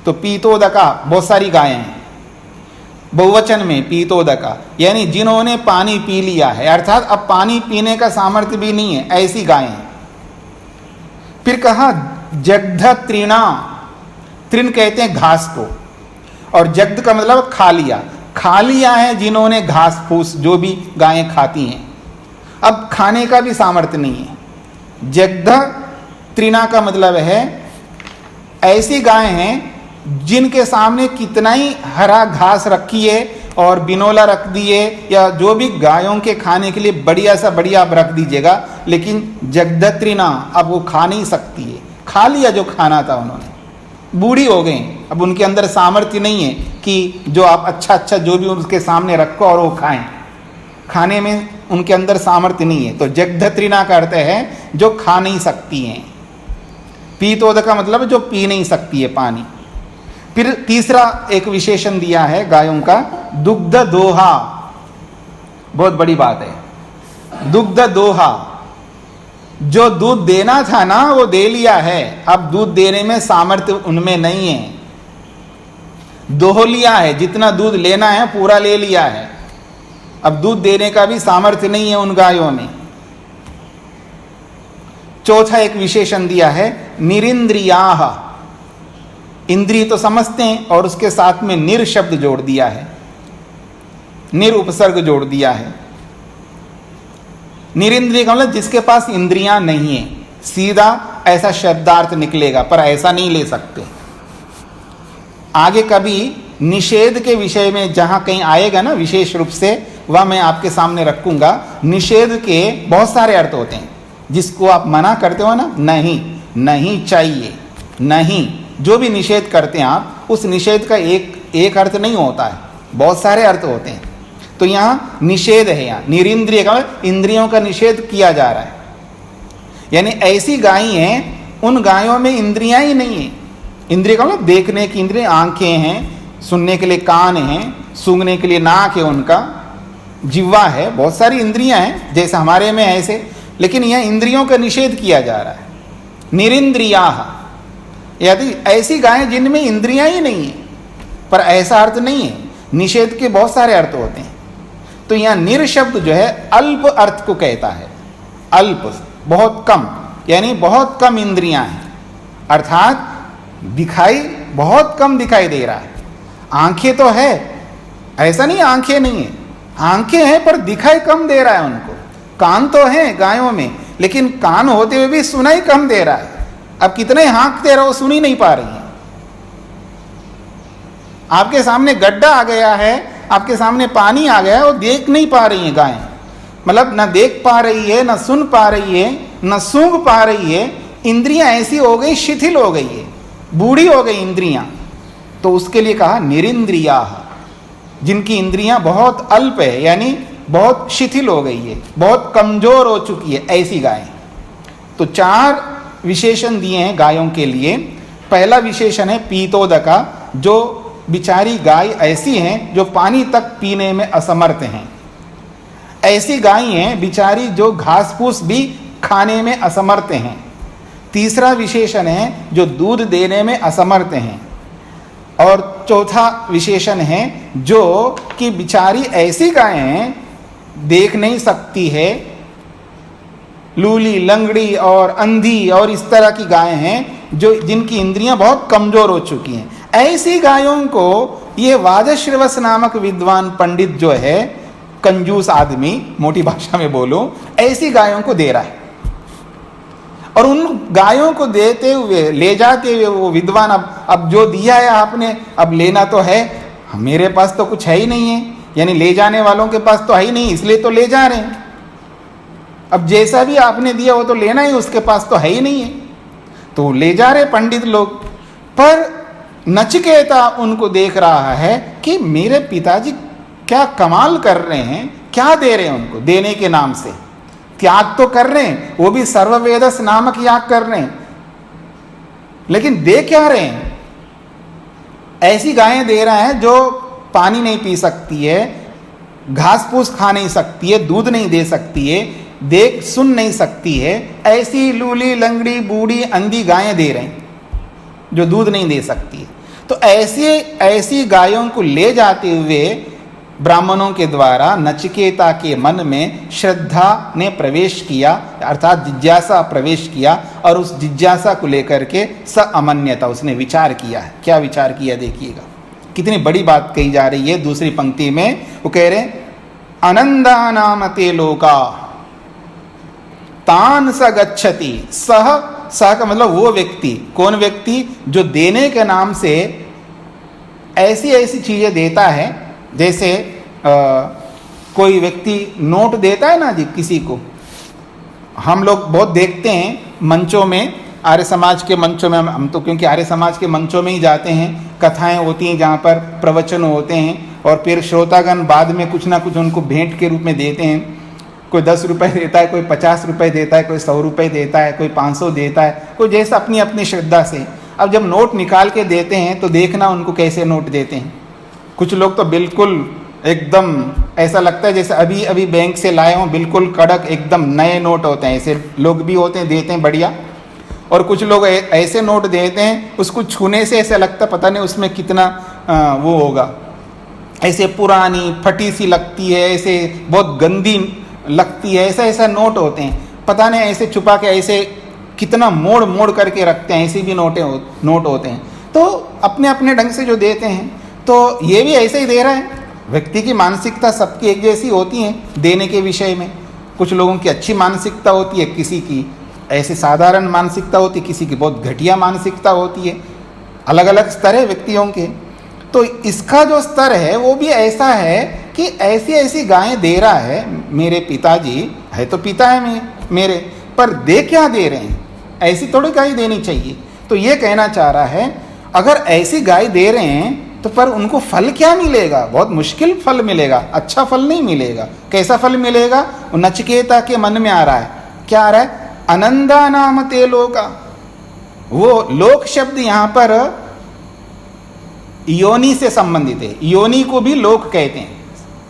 तो पीतोदका, बहुत सारी गायें हैं, बहुवचन में पीतोदका, यानी जिन्होंने पानी पी लिया है, अर्थात अब पानी पीने का सामर्थ्य भी नहीं है, ऐसी गायें। फिर कहा जग्ध तृणा, तृण कहते हैं घास को, और जग्ध का मतलब खा लिया। खा लिया है जिन्होंने घास फूस, जो भी गायें खाती हैं, अब खाने का भी सामर्थ्य नहीं है। जग्ध तृणा का मतलब है ऐसी गायें हैं जिनके सामने कितना ही हरा घास रखी है और बिनोला रख दिए, या जो भी गायों के खाने के लिए बढ़िया सा बढ़िया आप रख दीजिएगा, लेकिन जगदत्रिना अब वो खा नहीं सकती है। खा लिया जो खाना था उन्होंने, बूढ़ी हो गई, अब उनके अंदर सामर्थ्य नहीं है कि जो आप अच्छा अच्छा जो भी उनके सामने रखो और वो खाएं। खाने में उनके अंदर सामर्थ्य नहीं है। तो जगदत्रिना का अर्थ है जो खा नहीं सकती हैं। पीतोद का मतलब जो पी नहीं सकती है पानी। फिर तीसरा एक विशेषण दिया है गायों का, दुग्ध दोहा। बहुत बड़ी बात है, दुग्ध दोहा। जो दूध देना था ना वो दे लिया है, अब दूध देने में सामर्थ्य उनमें नहीं है। दोह लिया है, जितना दूध लेना है पूरा ले लिया है, अब दूध देने का भी सामर्थ्य नहीं है उन गायों में। चौथा एक विशेषण दिया है, निरिंद्रियाः। इंद्रिय तो समझते हैं और उसके साथ में निर शब्द जोड़ दिया है, निर उपसर्ग जोड़ दिया है। निरिंद्रिय का मतलब जिसके पास इंद्रियां नहीं है, सीधा ऐसा शब्दार्थ निकलेगा, पर ऐसा नहीं ले सकते। आगे कभी निषेध के विषय में जहाँ कहीं आएगा ना विशेष रूप से, वह मैं आपके सामने रखूंगा। निषेध के बहुत सारे अर्थ होते हैं। जिसको आप मना करते हो ना, नहीं, नहीं चाहिए, नहीं, जो भी निषेध करते हैं आप, उस निषेध का एक अर्थ नहीं होता है, बहुत सारे अर्थ होते हैं। तो यहाँ निषेध है, यहाँ निरिंद्रिय का मतलब इंद्रियों का निषेध किया जा रहा है। यानी ऐसी गाय हैं, उन गायों में इंद्रियां ही नहीं है। इंद्रिय का मतलब देखने की इंद्रिय, आंखें हैं, सुनने के लिए कान हैं, सूंघने के लिए नाक है, उनका जिह्वा है, बहुत सारी इंद्रियां हैं जैसे हमारे में ऐसे, लेकिन यह इंद्रियों का निषेध किया जा रहा है। निरिंद्रिया, यदि ऐसी गायें जिनमें इंद्रियां ही नहीं है, पर ऐसा अर्थ नहीं है, निषेध के बहुत सारे अर्थ होते हैं। तो यहाँ निर शब्द जो है अल्प अर्थ को कहता है, अल्प, बहुत कम, यानी बहुत कम इंद्रियां हैं, अर्थात दिखाई बहुत कम दिखाई दे रहा है। आंखें तो है, ऐसा नहीं आंखें नहीं है, आंखें हैं पर दिखाई कम दे रहा है उनको। कान तो हैं गायों में, लेकिन कान होते हुए भी सुनाई कम दे रहा है। अब कितने हाँकते रहो, सुन ही नहीं पा रही हैं। आपके सामने गड्ढा आ गया है, आपके सामने पानी आ गया है, वो देख नहीं पा रही हैं गायें, मतलब ना देख पा रही है, ना सुन पा रही है, ना सूंघ पा रही है। इंद्रियां ऐसी हो गई, शिथिल हो गई है, बूढ़ी हो गई इंद्रियां। तो उसके लिए कहा निरिंद्रिया, जिनकी इंद्रियां बहुत अल्प है, यानी बहुत शिथिल हो गई है, बहुत कमजोर हो चुकी है, ऐसी गायें। तो 4 विशेषण दिए हैं गायों के लिए। पहला विशेषण है पीतोदका, जो बिचारी गाय ऐसी हैं जो पानी तक पीने में असमर्थ हैं। ऐसी गाय हैं बिचारी जो घास फूस भी खाने में असमर्थ हैं। तीसरा विशेषण है जो दूध देने में असमर्थ हैं। और चौथा विशेषण है जो कि बिचारी ऐसी गायें हैं, देख नहीं सकती है, लूली, लंगड़ी और अंधी और इस तरह की गायें हैं जो जिनकी इंद्रियां बहुत कमजोर हो चुकी हैं। ऐसी गायों को ये वाजश्रवस नामक विद्वान पंडित जो है, कंजूस आदमी, मोटी भाषा में बोलो, ऐसी गायों को दे रहा है। और उन गायों को देते हुए, ले जाते हुए वो विद्वान अब जो दिया है आपने, अब लेना तो है, मेरे पास तो कुछ है ही नहीं है, यानी ले जाने वालों के पास तो है ही नहीं, इसलिए तो ले जा रहे हैं। अब जैसा भी आपने दिया वो तो लेना ही, उसके पास तो है ही नहीं है, तो ले जा रहे पंडित लोग। पर नचिकेता उनको देख रहा है कि मेरे पिताजी क्या कमाल कर रहे हैं, क्या दे रहे हैं उनको, देने के नाम से त्याग तो कर रहे हैं, वो भी सर्ववेदस नामक याग कर रहे हैं, लेकिन दे क्या रहे हैं? ऐसी गायें दे रहा है जो पानी नहीं पी सकती है, घास फूस खा नहीं सकती है, दूध नहीं दे सकती है, देख सुन नहीं सकती है। ऐसी लूली, लंगड़ी, बूढ़ी, अंधी गायें दे रहे हैं जो दूध नहीं दे सकती है। तो ऐसी गायों को ले जाते हुए ब्राह्मणों के द्वारा नचिकेता के मन में श्रद्धा ने प्रवेश किया, अर्थात जिज्ञासा प्रवेश किया, और उस जिज्ञासा को लेकर के स अमन्यता, उसने विचार किया है। क्या विचार किया देखिएगा, कितनी बड़ी बात कही जा रही है। दूसरी पंक्ति में वो कह रहे अनंदा नाम ते लोका तान स गच्छति। सह का मतलब वो व्यक्ति, कौन व्यक्ति? जो देने के नाम से ऐसी ऐसी चीजें देता है, जैसे कोई व्यक्ति नोट देता है ना जी किसी को, हम लोग बहुत देखते हैं मंचों में, आर्य समाज के मंचों में, हम तो क्योंकि आर्य समाज के मंचों में ही जाते हैं, कथाएं होती हैं जहाँ पर प्रवचन होते हैं, और फिर श्रोतागण बाद में कुछ ना कुछ उनको भेंट के रूप में देते हैं। कोई 10 रुपये देता है, कोई 50 रुपये देता है, कोई 100 रुपये देता है, कोई 500 देता है, कोई जैसा अपनी अपनी श्रद्धा से। अब जब नोट निकाल के देते हैं तो देखना उनको कैसे नोट देते हैं। कुछ लोग तो बिल्कुल एकदम ऐसा लगता है जैसे अभी अभी बैंक से लाए हों, बिल्कुल कड़क एकदम नए नोट होते हैं, ऐसे लोग भी होते हैं, देते हैं बढ़िया। और कुछ लोग ऐसे नोट देते हैं, उसको छूने से ऐसा लगता पता नहीं उसमें कितना वो होगा, ऐसे पुरानी फटी सी लगती है, ऐसे बहुत गंदी लगती है, ऐसा ऐसा नोट होते हैं, पता नहीं ऐसे छुपा के ऐसे कितना मोड़ मोड़ करके रखते हैं, ऐसी भी नोट होते हैं। तो अपने अपने ढंग से जो देते हैं, तो ये भी ऐसे ही दे रहा है। व्यक्ति की मानसिकता सबकी एक जैसी होती है देने के विषय में। कुछ लोगों की अच्छी मानसिकता होती है, किसी की ऐसे साधारण मानसिकता होती है, किसी की बहुत घटिया मानसिकता होती है, अलग अलग स्तर है व्यक्तियों के। तो इसका जो स्तर है वो भी ऐसा है कि ऐसी ऐसी गायें दे रहा है मेरे पिताजी, है तो पिता है मेरे, पर दे क्या दे रहे हैं, ऐसी थोड़ी गाय देनी चाहिए। तो ये कहना चाह रहा है अगर ऐसी गाय दे रहे हैं तो पर उनको फल क्या मिलेगा, बहुत मुश्किल फल मिलेगा, अच्छा फल नहीं मिलेगा। कैसा फल मिलेगा, वो नचिकेता के मन में आ रहा है, क्या आ रहा है, अनंदा नाम ते लोका। वो लोक शब्द यहां पर योनि से संबंधित है, योनि को भी लोक कहते हैं।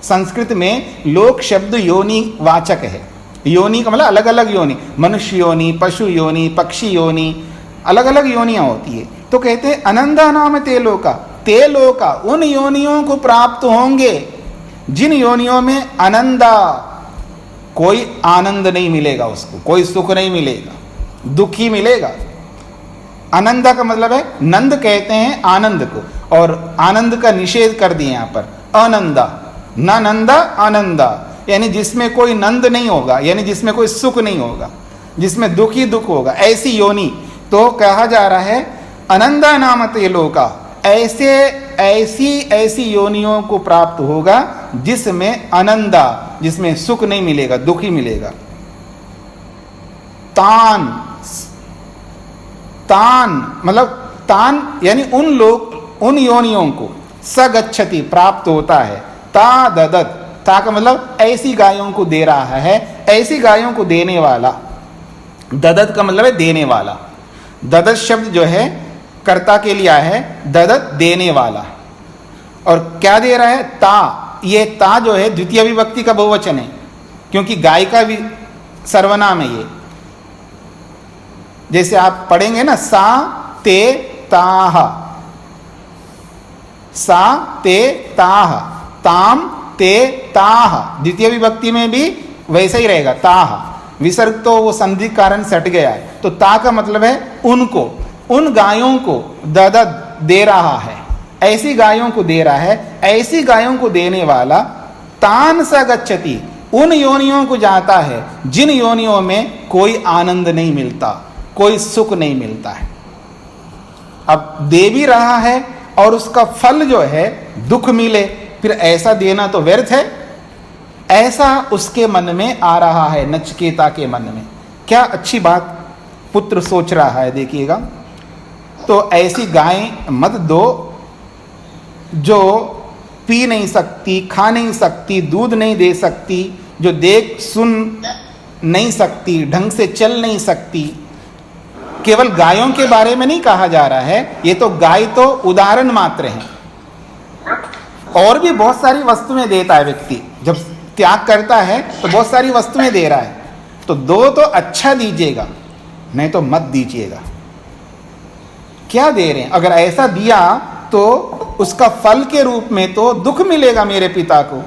संस्कृत में लोक शब्द योनि वाचक है। योनि का मतलब अलग अलग योनि, मनुष्य योनि, पशु योनि, पक्षी योनि, अलग अलग योनियां होती है। तो कहते हैं अनंदा नाम ते लोका, उन योनियों को प्राप्त होंगे जिन योनियों में अनंदा, कोई आनंद नहीं मिलेगा उसको, कोई सुख नहीं मिलेगा, दुखी मिलेगा। आनंदा का मतलब है, नंद कहते हैं आनंद को, और आनंद का निषेध कर दिए यहां पर, अनंदा, न नंदा आनंदा, यानी जिसमें कोई नंद नहीं होगा, यानी जिसमें कोई सुख नहीं होगा, जिसमें दुख ही दुख होगा, ऐसी योनि। तो कहा जा रहा है अनंदा नाम ते लोका, ऐसी योनियों को प्राप्त होगा जिसमें अनंदा, जिसमें सुख नहीं मिलेगा, दुख ही मिलेगा। तान मतलब तान यानी उन योनियों को सगच्छति प्राप्त होता है, ता ददत, ता का मतलब ऐसी गायों को दे रहा है, ऐसी गायों को देने वाला। ददत का मतलब है देने वाला। ददत शब्द जो है कर्ता के लिए आया है, ददत देने वाला। और क्या दे रहा है, ता, ये ता जो है द्वितीय विभक्ति का बहुवचन है, क्योंकि गाय का भी सर्वनाम है ये। जैसे आप पढ़ेंगे ना, सा ते ताह, सा ते ताह, ताम ते ताह, द्वितीय विभक्ति में भी वैसा ही रहेगा, ताह। विसर्ग तो वो संधि कारण सट गया है, तो ता का मतलब है उनको, उन गायों को ददत दे रहा है, ऐसी गायों को दे रहा है, ऐसी गायों को देने वाला। तान स गच्छति, उन योनियों को जाता है जिन योनियों में कोई आनंद नहीं मिलता, कोई सुख नहीं मिलता है। अब दे भी रहा है और उसका फल जो है दुख मिले, फिर ऐसा देना तो व्यर्थ है, ऐसा उसके मन में आ रहा है, नचिकेता के मन में। क्या अच्छी बात पुत्र सोच रहा है, देखिएगा। तो ऐसी गाय मत दो जो पी नहीं सकती, खा नहीं सकती, दूध नहीं दे सकती, जो देख सुन नहीं सकती, ढंग से चल नहीं सकती। केवल गायों के बारे में नहीं कहा जा रहा है, ये तो गाय तो उदाहरण मात्र है, और भी बहुत सारी वस्तुएं देता है व्यक्ति। जब त्याग करता है तो बहुत सारी वस्तुएं दे रहा है, तो दो तो अच्छा दीजिएगा, नहीं तो मत दीजिएगा। क्या दे रहे हैं, अगर ऐसा दिया तो उसका फल के रूप में तो दुख मिलेगा मेरे पिता को,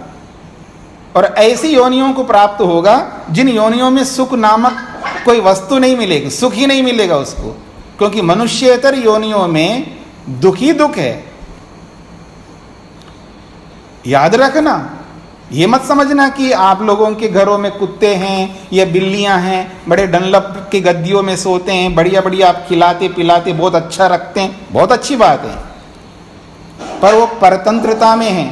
और ऐसी योनियों को प्राप्त होगा जिन योनियों में सुख नामक कोई वस्तु नहीं मिलेगी, सुख ही नहीं मिलेगा उसको, क्योंकि मनुष्येतर योनियों में दुख ही दुख है। याद रखना, ये मत समझना कि आप लोगों के घरों में कुत्ते हैं या बिल्लियां हैं, बड़े डनलप के गद्दियों में सोते हैं, बढ़िया बढ़िया आप खिलाते पिलाते बहुत अच्छा रखते हैं, बहुत अच्छी बात है, पर वो परतंत्रता में है,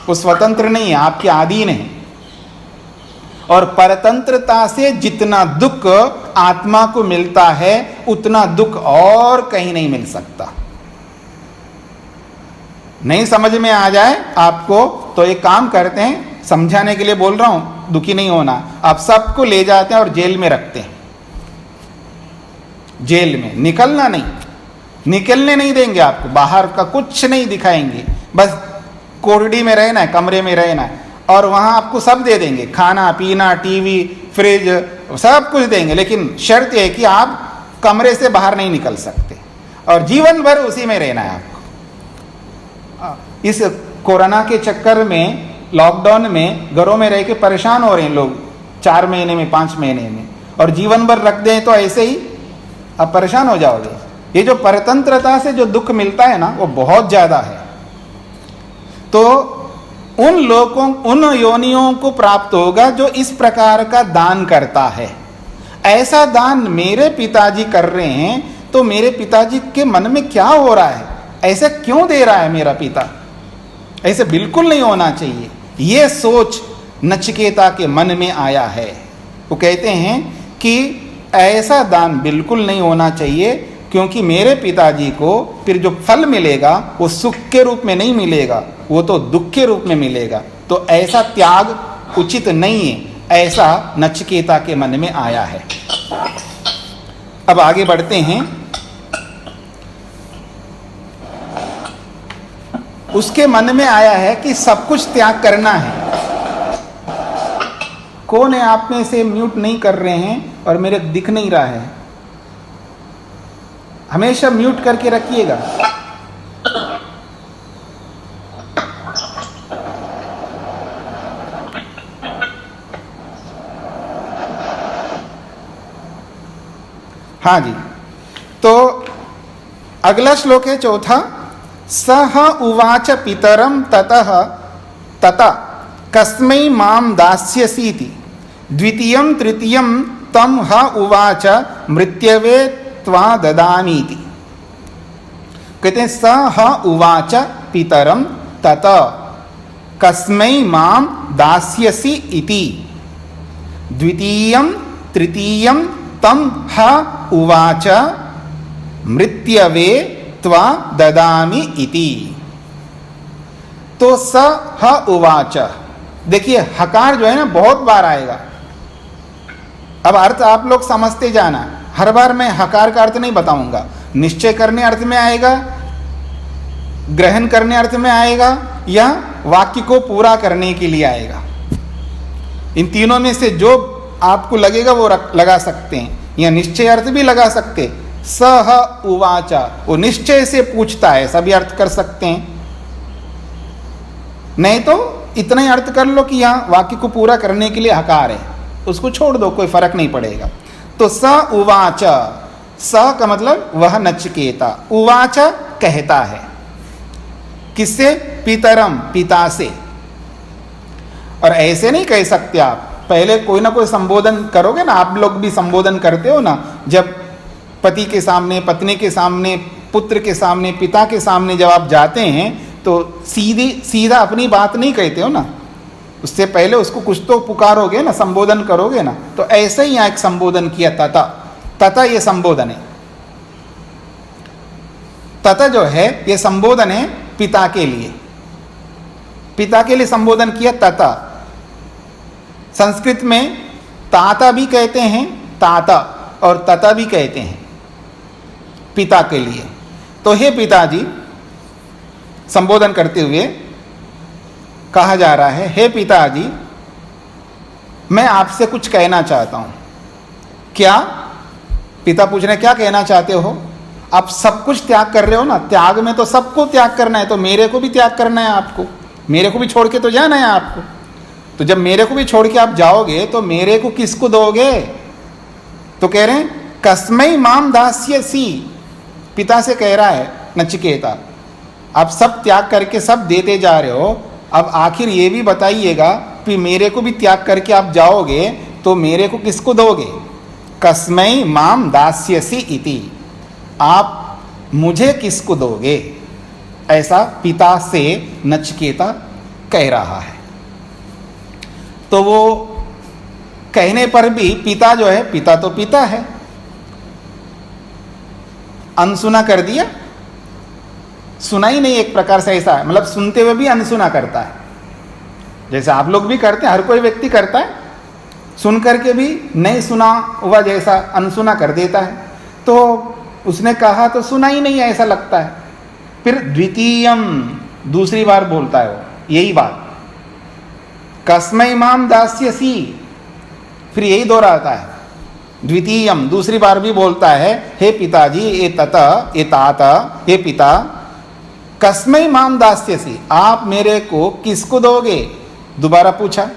वो स्वतंत्र नहीं है, आपके अधीन है। और परतंत्रता से जितना दुख आत्मा को मिलता है उतना दुख और कहीं नहीं मिल सकता। नहीं समझ में आ जाए आपको तो एक काम करते हैं, समझाने के लिए बोल रहा हूं, दुखी नहीं होना। आप सबको ले जाते हैं और जेल में रखते हैं, जेल में निकलना नहीं, निकलने नहीं देंगे आपको, बाहर का कुछ नहीं दिखाएंगे, बस कोठड़ी में रहना है, कमरे में रहना है, और वहां आपको सब दे देंगे, खाना पीना, टीवी, फ्रिज, सब कुछ देंगे, लेकिन शर्त यह है कि आप कमरे से बाहर नहीं निकल सकते और जीवन भर उसी में रहना है आपको। इस कोरोना के चक्कर में, लॉकडाउन में घरों में रह के परेशान हो रहे हैं लोग, 4 महीने में, 5 महीने में, और जीवन भर रख दें तो ऐसे ही आप परेशान हो जाओगे। ये जो परतंत्रता से जो दुख मिलता है ना, वो बहुत ज्यादा है। तो उन लोगों, उन योनियों को प्राप्त होगा जो इस प्रकार का दान करता है। ऐसा दान मेरे पिताजी कर रहे हैं, तो मेरे पिताजी के मन में क्या हो रहा है, ऐसा क्यों दे रहा है मेरा पिता, ऐसे बिल्कुल नहीं होना चाहिए। ये सोच नचिकेता के मन में आया है। वो कहते हैं कि ऐसा दान बिल्कुल नहीं होना चाहिए, क्योंकि मेरे पिताजी को फिर जो फल मिलेगा वो सुख के रूप में नहीं मिलेगा, वो तो दुख के रूप में मिलेगा। तो ऐसा त्याग उचित नहीं है, ऐसा नचिकेता के मन में आया है। अब आगे बढ़ते हैं। उसके मन में आया है कि सब कुछ त्याग करना है। कौन है आप में से म्यूट नहीं कर रहे हैं और मेरे दिख नहीं रहा है? हमेशा म्यूट करके रखिएगा। हाँ जी, तो अगला श्लोक है चौथा। सह उवाच पितरम ततः तता कस्मै माम दास्यसीति द्वितीयं तृतीयं तम ह उवाच मृत्यवे त्वा ददामीति। कहते हैं सह उवाच पितरम ततः कस्मै माम दास्यसि इति द्वितीयं तृतीयं तम ह उवाच मृत्यवे त्वा ददामि इति। तो स ह उवाच, देखिए हकार जो है ना बहुत बार आएगा। अब अर्थ आप लोग समझते जाना, हर बार मैं हकार का अर्थ नहीं बताऊंगा। निश्चय करने अर्थ में आएगा, ग्रहण करने अर्थ में आएगा, या वाक्य को पूरा करने के लिए आएगा। इन तीनों में से जो आपको लगेगा वो लगा सकते हैं, या निश्चय अर्थ भी लगा सकते। सह उवाचा, वो निश्चय से पूछता है, ऐसा भी अर्थ कर सकते हैं। नहीं तो इतना ही अर्थ कर लो कि यहाँ वाक्य को पूरा करने के लिए हकार है, उसको छोड़ दो, कोई फर्क नहीं पड़ेगा। तो स उवाच, स का मतलब वह नचिकेता, उवाच कहता है। किससे? पितरम, पिता से। और ऐसे नहीं कह सकते आप, पहले कोई ना कोई संबोधन करोगे ना, आप लोग भी संबोधन करते हो ना, जब पति के सामने, पत्नी के सामने, पुत्र के सामने, पिता के सामने जब आप जाते हैं तो सीधा अपनी बात नहीं कहते हो ना, उससे पहले उसको कुछ तो पुकारोगे ना, संबोधन करोगे ना। तो ऐसे ही यहाँ एक संबोधन किया तथा, तथा ये संबोधन है। तथा जो है ये संबोधन है पिता के लिए, पिता के लिए संबोधन किया तथा। संस्कृत में ताता भी कहते हैं, ताता, और तथा भी कहते हैं पिता के लिए। तो हे पिताजी, संबोधन करते हुए कहा जा रहा है, हे पिताजी मैं आपसे कुछ कहना चाहता हूं। क्या? पिता पूछ रहे क्या कहना चाहते हो? आप सब कुछ त्याग कर रहे हो ना, त्याग में तो सबको त्याग करना है, तो मेरे को भी त्याग करना है आपको, मेरे को भी छोड़ के तो जाना है आपको। तो जब मेरे को भी छोड़ के आप जाओगे तो मेरे को किसको दोगे? तो कह रहे हैं कस्मै माम दास्यसि, पिता से कह रहा है नचिकेता, आप सब त्याग करके सब देते जा रहे हो, अब आखिर ये भी बताइएगा कि मेरे को भी त्याग करके आप जाओगे तो मेरे को किसको दोगे? कस्मै माम दास्यसि इति, आप मुझे किसको दोगे? ऐसा पिता से नचिकेता कह रहा है। तो वो कहने पर भी पिता जो है, पिता तो पिता है, अनसुना कर दिया, सुना ही नहीं। एक प्रकार से ऐसा है, मतलब सुनते हुए भी अनसुना करता है, जैसे आप लोग भी करते हैं, हर कोई व्यक्ति करता है, सुन करके भी नहीं सुना हुआ जैसा अनसुना कर देता है। तो उसने कहा तो सुना ही नहीं है ऐसा लगता है। फिर द्वितीयम, दूसरी बार बोलता है वो यही बात, कस्मै माम दास्यसि, फिर यही दोहराता है। द्वितीयम, दूसरी बार भी बोलता है, हे पिताजी, ये तता, ये ताता, हे पिता, कस्मै माम दास्यसि, आप मेरे को किसको दोगे? दोबारा पूछा।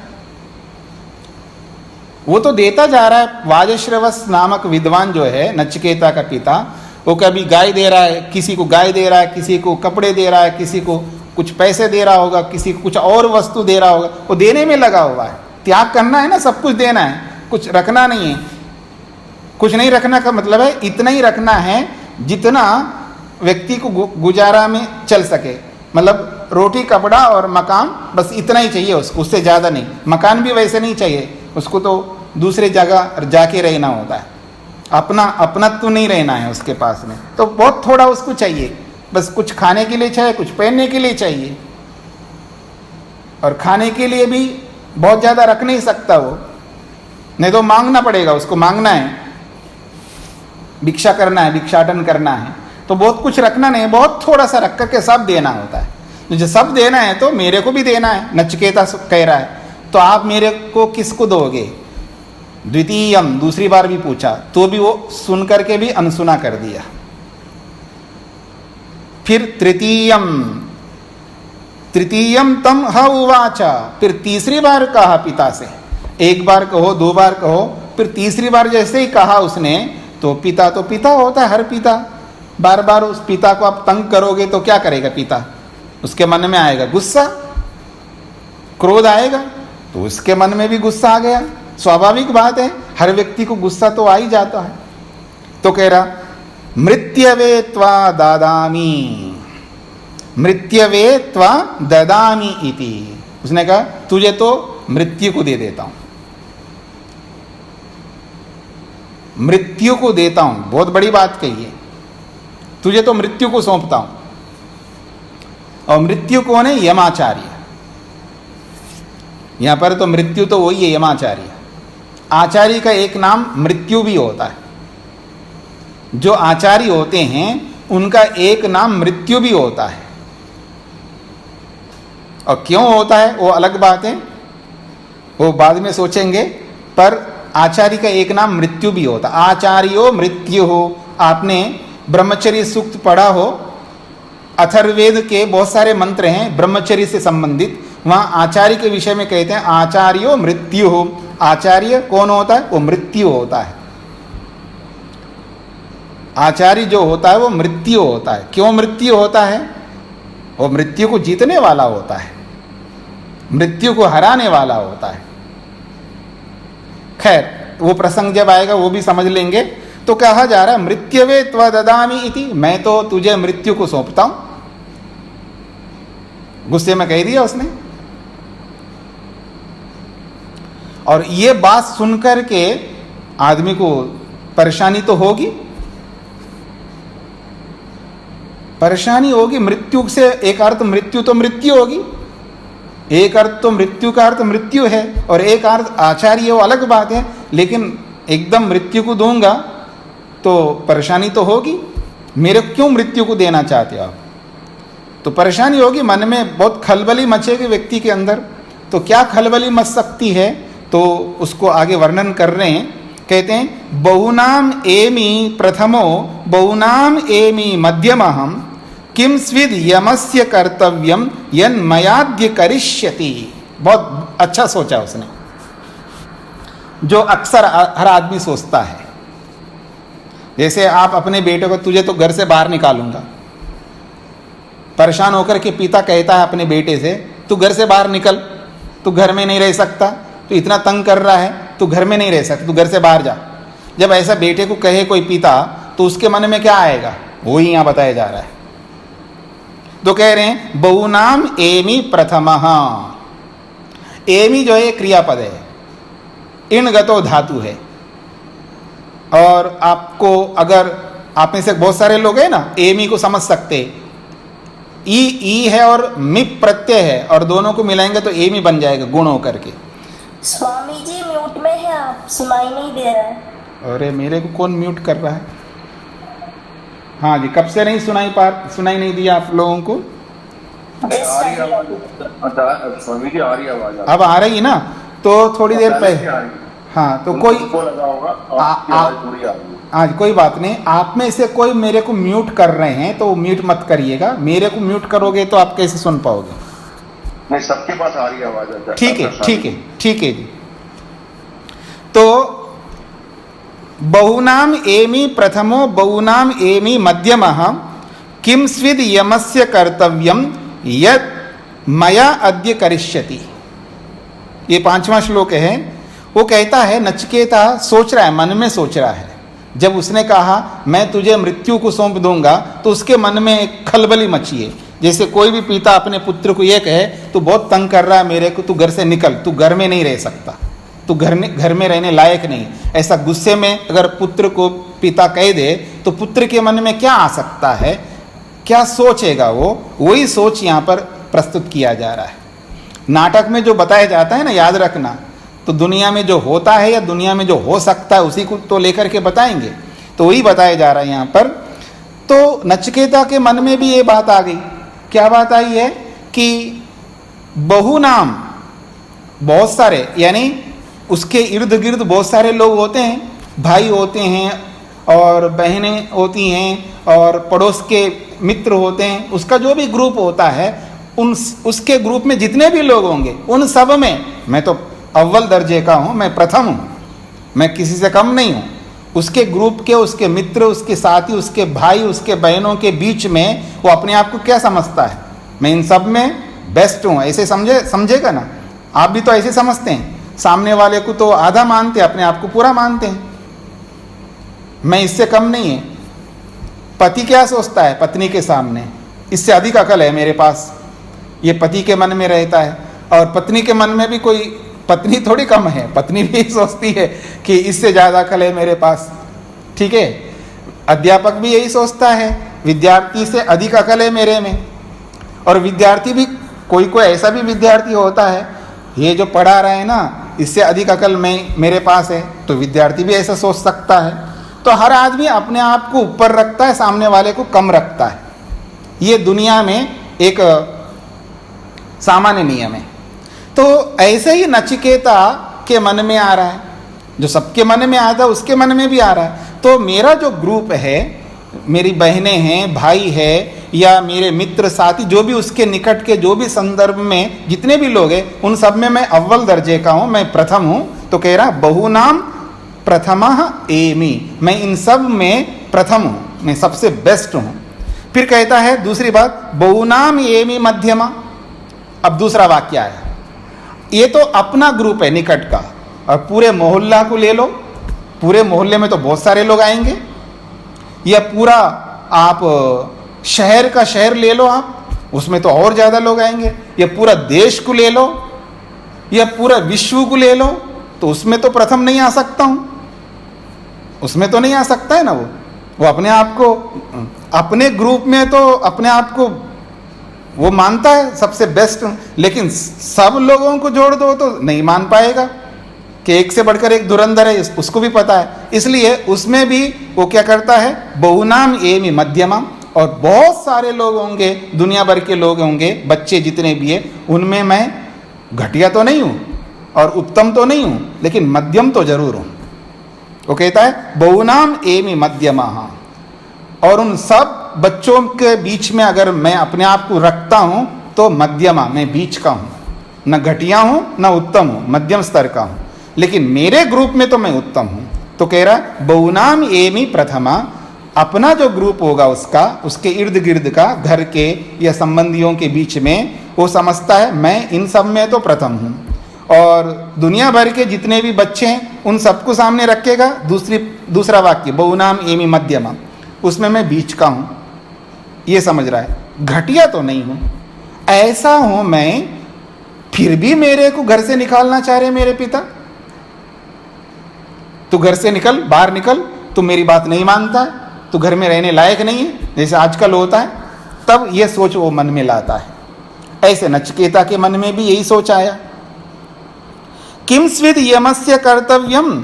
वो तो देता जा रहा है। वाजश्रवस नामक विद्वान जो है, नचिकेता का पिता, वो कभी गाय दे रहा है, किसी को गाय दे रहा है, किसी को कपड़े दे रहा है, किसी को कुछ पैसे दे रहा होगा, किसी को कुछ और वस्तु दे रहा होगा, वो देने में लगा हुआ है। त्याग करना है ना, सब कुछ देना है, कुछ रखना नहीं है। कुछ नहीं रखना का मतलब है इतना ही रखना है जितना व्यक्ति को गुजारा में चल सके। मतलब रोटी कपड़ा और मकान, बस इतना ही चाहिए उसको, उससे ज़्यादा नहीं। मकान भी वैसे नहीं चाहिए उसको, तो दूसरे जगह जाके रहना होता है, अपना अपनत्व नहीं रहना है उसके पास में, तो बहुत थोड़ा उसको चाहिए, बस कुछ खाने के लिए चाहिए, कुछ पहनने के लिए चाहिए। और खाने के लिए भी बहुत ज़्यादा रख नहीं सकता वो, नहीं तो मांगना पड़ेगा उसको, मांगना है, भिक्षा करना है, भिक्षाटन करना है, तो बहुत कुछ रखना नहीं, बहुत थोड़ा सा रख करके सब देना होता है। मुझे सब देना है तो मेरे को भी देना है, नचिकेता कह रहा है, तो आप मेरे को किसको दोगे? द्वितीयम, दूसरी बार भी पूछा तो भी वो सुन करके भी अनसुना कर दिया। फिर तृतीयम, तृतीयम तम ह उवाचा, फिर तीसरी बार कहा पिता से। एक बार कहो, दो बार कहो, फिर तीसरी बार जैसे ही कहा उसने, तो पिता होता है, हर पिता। बार बार उस पिता को आप तंग करोगे तो क्या करेगा पिता? उसके मन में आएगा गुस्सा, क्रोध आएगा, तो उसके मन में भी गुस्सा आ गया, स्वाभाविक बात है, हर व्यक्ति को गुस्सा तो आ ही जाता है। तो कह रहा मृत्यवे त्वा ददामि, मृत्यवे त्वा ददामि इति, उसने कहा तुझे तो मृत्यु को दे देता हूं, मृत्यु को देता हूं, बहुत बड़ी बात कही है, तुझे तो मृत्यु को सौंपता हूं। और मृत्यु कौन है? यमाचार्य। यहां पर तो मृत्यु तो वही है, यमाचार्य। आचार्य का एक नाम मृत्यु भी होता है, जो आचार्य होते हैं उनका एक नाम मृत्यु भी होता है। और क्यों होता है वो अलग बात है, वो बाद में सोचेंगे, पर आचार्य का एक नाम मृत्यु भी होता। आचार्यो मृत्यु हो, आपने ब्रह्मचर्य सूक्त पढ़ा हो, अथर्ववेद के बहुत सारे मंत्र हैं ब्रह्मचर्य से संबंधित, वहां आचार्य के विषय में कहते हैं आचार्यो मृत्यु हो। आचार्य कौन होता है? वो मृत्यु होता है। आचार्य जो होता है वो मृत्यु होता है। क्यों मृत्यु होता है? वो मृत्यु को जीतने वाला होता है, मृत्यु को हराने वाला होता है। खैर, वो प्रसंग जब आएगा वो भी समझ लेंगे। तो कहा जा रहा है मृत्यवे त्वा ददामि इति, मैं तो तुझे मृत्यु को सौंपता हूं। गुस्से में कह दिया उसने। और ये बात सुनकर के आदमी को परेशानी तो होगी, परेशानी होगी। मृत्यु से एक अर्थ मृत्यु तो मृत्यु होगी, एक अर्थ तो मृत्यु का अर्थ मृत्यु है, और एक अर्थ आचार्य, वो अलग बात है। लेकिन एकदम मृत्यु को दूंगा तो परेशानी तो होगी। मेरे क्यों मृत्यु को देना चाहते हो आप? तो परेशानी होगी, मन में बहुत खलबली मचेगी व्यक्ति के अंदर। तो क्या खलबली मच सकती है, तो उसको आगे वर्णन कर रहे हैं। कहते हैं बहुनाम एमि प्रथमो बहुनाम एमि मध्यमहम किम स्विद यमस्य कर्तव्यम यन मयाद्य करिष्यति। बहुत अच्छा सोचा उसने, जो अक्सर हर आदमी सोचता है। जैसे आप अपने बेटे को, तुझे तो घर से बाहर निकालूंगा, परेशान होकर के पिता कहता है अपने बेटे से तू घर से बाहर निकल, तू घर में नहीं रह सकता, तू इतना तंग कर रहा है, तू घर में नहीं रह सकता, तू घर से बाहर जा। जब ऐसा बेटे को कहे कोई पिता, तो उसके मन में क्या आएगा, वो ही यहां बताया जा रहा है। तो कह रहे हैं बहुनाम एमि प्रथमः। एमि जो है क्रियापद है, इणगतो धातु है। और आपको, अगर आप में से बहुत सारे लोग हैं ना, एमी को समझ सकते, ई है और मिप प्रत्यय है, और दोनों को मिलाएंगे तो एमी बन जाएगा गुण होकर के। स्वामी जी म्यूट में है, आप सुनाई नहीं दे रहा है। अरे मेरे को कौन म्यूट कर रहा है? हाँ जी, कब से नहीं सुनाई नहीं दिया आप लोगों को? स्वामी जी आ रही आवाज, अब आ रही ना, तो थोड़ी देर पहले, हाँ तो कोई लगा होगा, आज कोई बात नहीं। आप में से कोई मेरे को म्यूट कर रहे हैं तो म्यूट मत करिएगा, मेरे को म्यूट करोगे तो आप कैसे सुन पाओगे? नहीं, सबके पास आ रही आवाज। ठीक है, ठीक है, ठीक है जी। तो बहुनाम एमि प्रथमो बहुनाम एमि मध्यमः किम स्विद यमस्य कर्तव्यम यद मया अद्य करिष्यति। ये 5वां श्लोक है। वो कहता है, नचिकेता सोच रहा है, मन में सोच रहा है। जब उसने कहा मैं तुझे मृत्यु को सौंप दूंगा, तो उसके मन में एक खलबली मची है, जैसे कोई भी पिता अपने पुत्र को ये कहे तू बहुत तंग कर रहा है मेरे को, तू घर से निकल, तू घर में नहीं रह सकता, तू घर में रहने लायक नहीं। ऐसा गुस्से में अगर पुत्र को पिता कह दे तो पुत्र के मन में क्या आ सकता है, क्या सोचेगा वो, वही सोच यहाँ पर प्रस्तुत किया जा रहा है। नाटक में जो बताया जाता है ना, याद रखना, तो दुनिया में जो होता है या दुनिया में जो हो सकता है उसी को तो लेकर के बताएंगे, तो वही बताया जा रहा है यहाँ पर। तो नचिकेता के मन में भी ये बात आ गई। क्या बात आई है कि बहु नाम, बहुत सारे, यानी उसके इर्द गिर्द बहुत सारे लोग होते हैं, भाई होते हैं और बहनें होती हैं और पड़ोस के मित्र होते हैं, उसका जो भी ग्रुप होता है उसके ग्रुप में जितने भी लोग होंगे उन सब में मैं तो अव्वल दर्जे का हूँ, मैं प्रथम हूँ, मैं किसी से कम नहीं हूँ। उसके ग्रुप के, उसके मित्र, उसके साथी, उसके भाई, उसके बहनों के बीच में वो अपने आप को क्या समझता है, मैं इन सब में बेस्ट हूँ, ऐसे समझेगा ना। आप भी तो ऐसे समझते हैं, सामने वाले को तो आधा मानते हैं, अपने आप को पूरा मानते हैं, मैं इससे कम नहीं है। पति क्या सोचता है पत्नी के सामने, इससे अधिक अकल है मेरे पास, ये पति के मन में रहता है। और पत्नी के मन में भी कोई, पत्नी थोड़ी कम है, पत्नी भी सोचती है कि इससे ज़्यादा अकल है मेरे पास, ठीक है। अध्यापक भी यही सोचता है, विद्यार्थी से अधिक अकल है मेरे में। और विद्यार्थी भी, कोई कोई ऐसा भी विद्यार्थी होता है, ये जो पढ़ा रहा है ना इससे अधिक अकल मेरे पास है, तो विद्यार्थी भी ऐसा सोच सकता है। तो हर आदमी अपने आप को ऊपर रखता है, सामने वाले को कम रखता है। ये दुनिया में एक सामान्य नियम है। तो ऐसे ही नचिकेता के मन में आ रहा है, जो सबके मन में आता है उसके मन में भी आ रहा है। तो मेरा जो ग्रुप है, मेरी बहनें हैं, भाई है, या मेरे मित्र साथी, जो भी उसके निकट के, जो भी संदर्भ में जितने भी लोग हैं, उन सब में मैं अव्वल दर्जे का हूँ, मैं प्रथम हूँ। तो कह रहा बहुनाम प्रथमः एमि, मैं इन सब में प्रथम हूँ, मैं सबसे बेस्ट हूँ। फिर कहता है दूसरी बात, बहुनाम एमि मध्यमा। अब दूसरा वाक्य आया, ये तो अपना ग्रुप है निकट का, और पूरे मोहल्ला को ले लो, पूरे मोहल्ले में तो बहुत सारे लोग आएंगे, या पूरा आप शहर का शहर ले लो आप, उसमें तो और ज़्यादा लोग आएंगे, या पूरा देश को ले लो, या पूरा विश्व को ले लो, तो उसमें तो प्रथम नहीं आ सकता हूँ, उसमें तो नहीं आ सकता है ना। वो अपने आप को, अपने ग्रुप में तो अपने आप को वो मानता है सबसे बेस्ट हूँ, लेकिन सब लोगों को जोड़ दो तो नहीं मान पाएगा कि एक से बढ़कर एक धुरंधर है, उसको भी पता है। इसलिए उसमें भी वो क्या करता है, बहुनाम एमि मध्यमा, और बहुत सारे लोग होंगे, दुनिया भर के लोग होंगे, बच्चे जितने भी हैं, उनमें मैं घटिया तो नहीं हूँ और उत्तम तो नहीं हूँ, लेकिन मध्यम तो जरूर हूँ। वो कहता है बहुनाम एमि मध्यमा, और उन सब बच्चों के बीच में अगर मैं अपने आप को रखता हूँ तो मध्यमा, मैं बीच का हूँ, न घटिया हूँ न उत्तम हूँ, मध्यम स्तर का हूँ, लेकिन मेरे ग्रुप में तो मैं उत्तम हूँ। तो कह रहा है बहुनाम एमि प्रथमा, अपना जो ग्रुप होगा उसका, उसके इर्द गिर्द का, घर के या संबंधियों के बीच में, वो समझता है मैं इन सब में तो प्रथम हूँ, और दुनिया भर के जितने भी बच्चे हैं उन सबको सामने रखेगा। दूसरा वाक्य बहुनाम एमि मध्यमा, उसमें मैं बीच का हूँ, ये समझ रहा है, घटिया तो नहीं हूँ, ऐसा हूँ मैं, फिर भी मेरे को घर से निकालना चाह रहे मेरे पिता। तू घर से निकल, बाहर निकल, तू मेरी बात नहीं मानता है, तू घर में रहने लायक नहीं है, जैसे आजकल होता है। तब ये सोच वो मन में लाता है। ऐसे नचिकेता के मन में भी यही सोच आया। किम स्विद यमस्य कर्तव्यम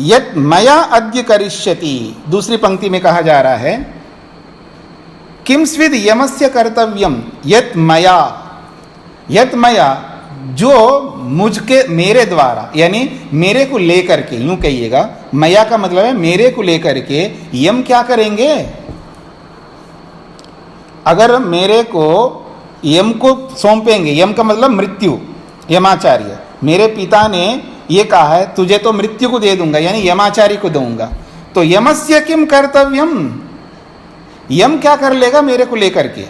यत मया अद्य करिष्यति, दूसरी पंक्ति में कहा जा रहा है, किम स्विद यमस्य कर्तव्यम यत मया, यत मया, जो मुझके, मेरे द्वारा, यानी मेरे को लेकर के, यूं कहिएगा, मया का मतलब है मेरे को लेकर के यम क्या करेंगे। अगर मेरे को यम को सौंपेंगे, यम का मतलब मृत्यु, यमाचार्य, मेरे पिता ने ये कहा है तुझे तो मृत्यु को दे दूंगा, यानी यमाचारी को दूंगा, तो यमस्य किम कर्तव्यम, यम क्या कर लेगा मेरे को लेकर के।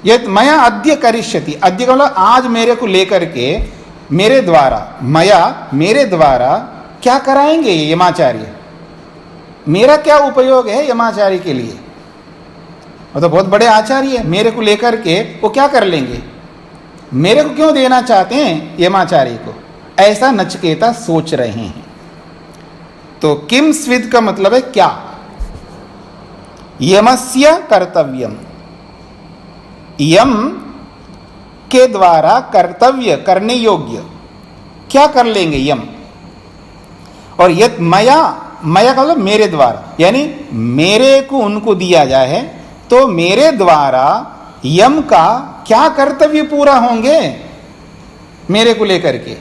यत मया अद्य करिष्यति, अद्य का मतलब आज मेरे को लेकर के, मेरे द्वारा, मया मेरे द्वारा क्या कराएंगे ये यमाचार्य, मेरा क्या उपयोग है यमाचार्य के लिए। वो तो बहुत बड़े आचार्य है, मेरे को लेकर के वो क्या कर लेंगे, मेरे को क्यों देना चाहते हैं यमाचार्य को, ऐसा नचिकेता सोच रहे हैं। तो किम स्विद का मतलब है क्या, यमस्य कर्तव्यम, यम के द्वारा कर्तव्य करने योग्य क्या कर लेंगे यम, और यद मया, मया का मतलब मेरे द्वारा, यानी मेरे को उनको दिया जाए तो मेरे द्वारा यम का क्या कर्तव्य पूरा होंगे मेरे को लेकर के,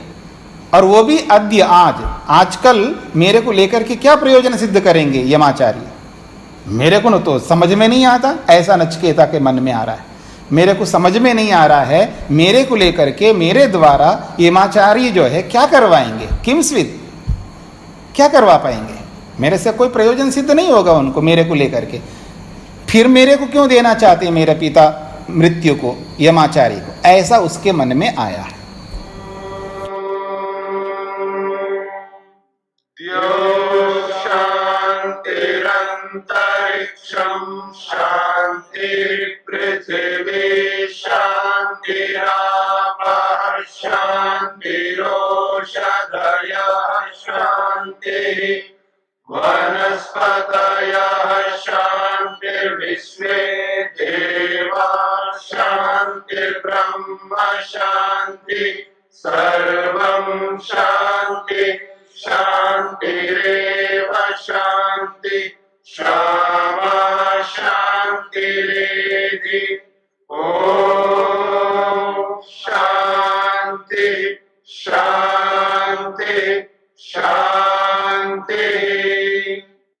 और वो भी अद्य आज, आजकल मेरे को लेकर के क्या प्रयोजन सिद्ध करेंगे यमाचार्य, मेरे को न तो समझ में नहीं आता, ऐसा नचिकेता के मन में आ रहा है, मेरे को समझ में नहीं आ रहा है, मेरे को लेकर के मेरे द्वारा यमाचार्य जो है क्या करवाएंगे, किम स्विद क्या करवा पाएंगे, मेरे से कोई प्रयोजन सिद्ध नहीं होगा उनको मेरे को लेकर के, फिर मेरे को क्यों देना चाहते हैं मेरे पिता मृत्यु को, यमाचार्य को, ऐसा उसके मन में आया है। शांतिरंतरिक्षं शांति पृथिवी शांतिरापः शांतिरोषधयः शांतिः वनस्पतयः शांतिर्विश्वे देवाः शांतिर्ब्रह्म शांति सर्वं शांति शांतिरेव शांति शामा शांतिरेधि। ओम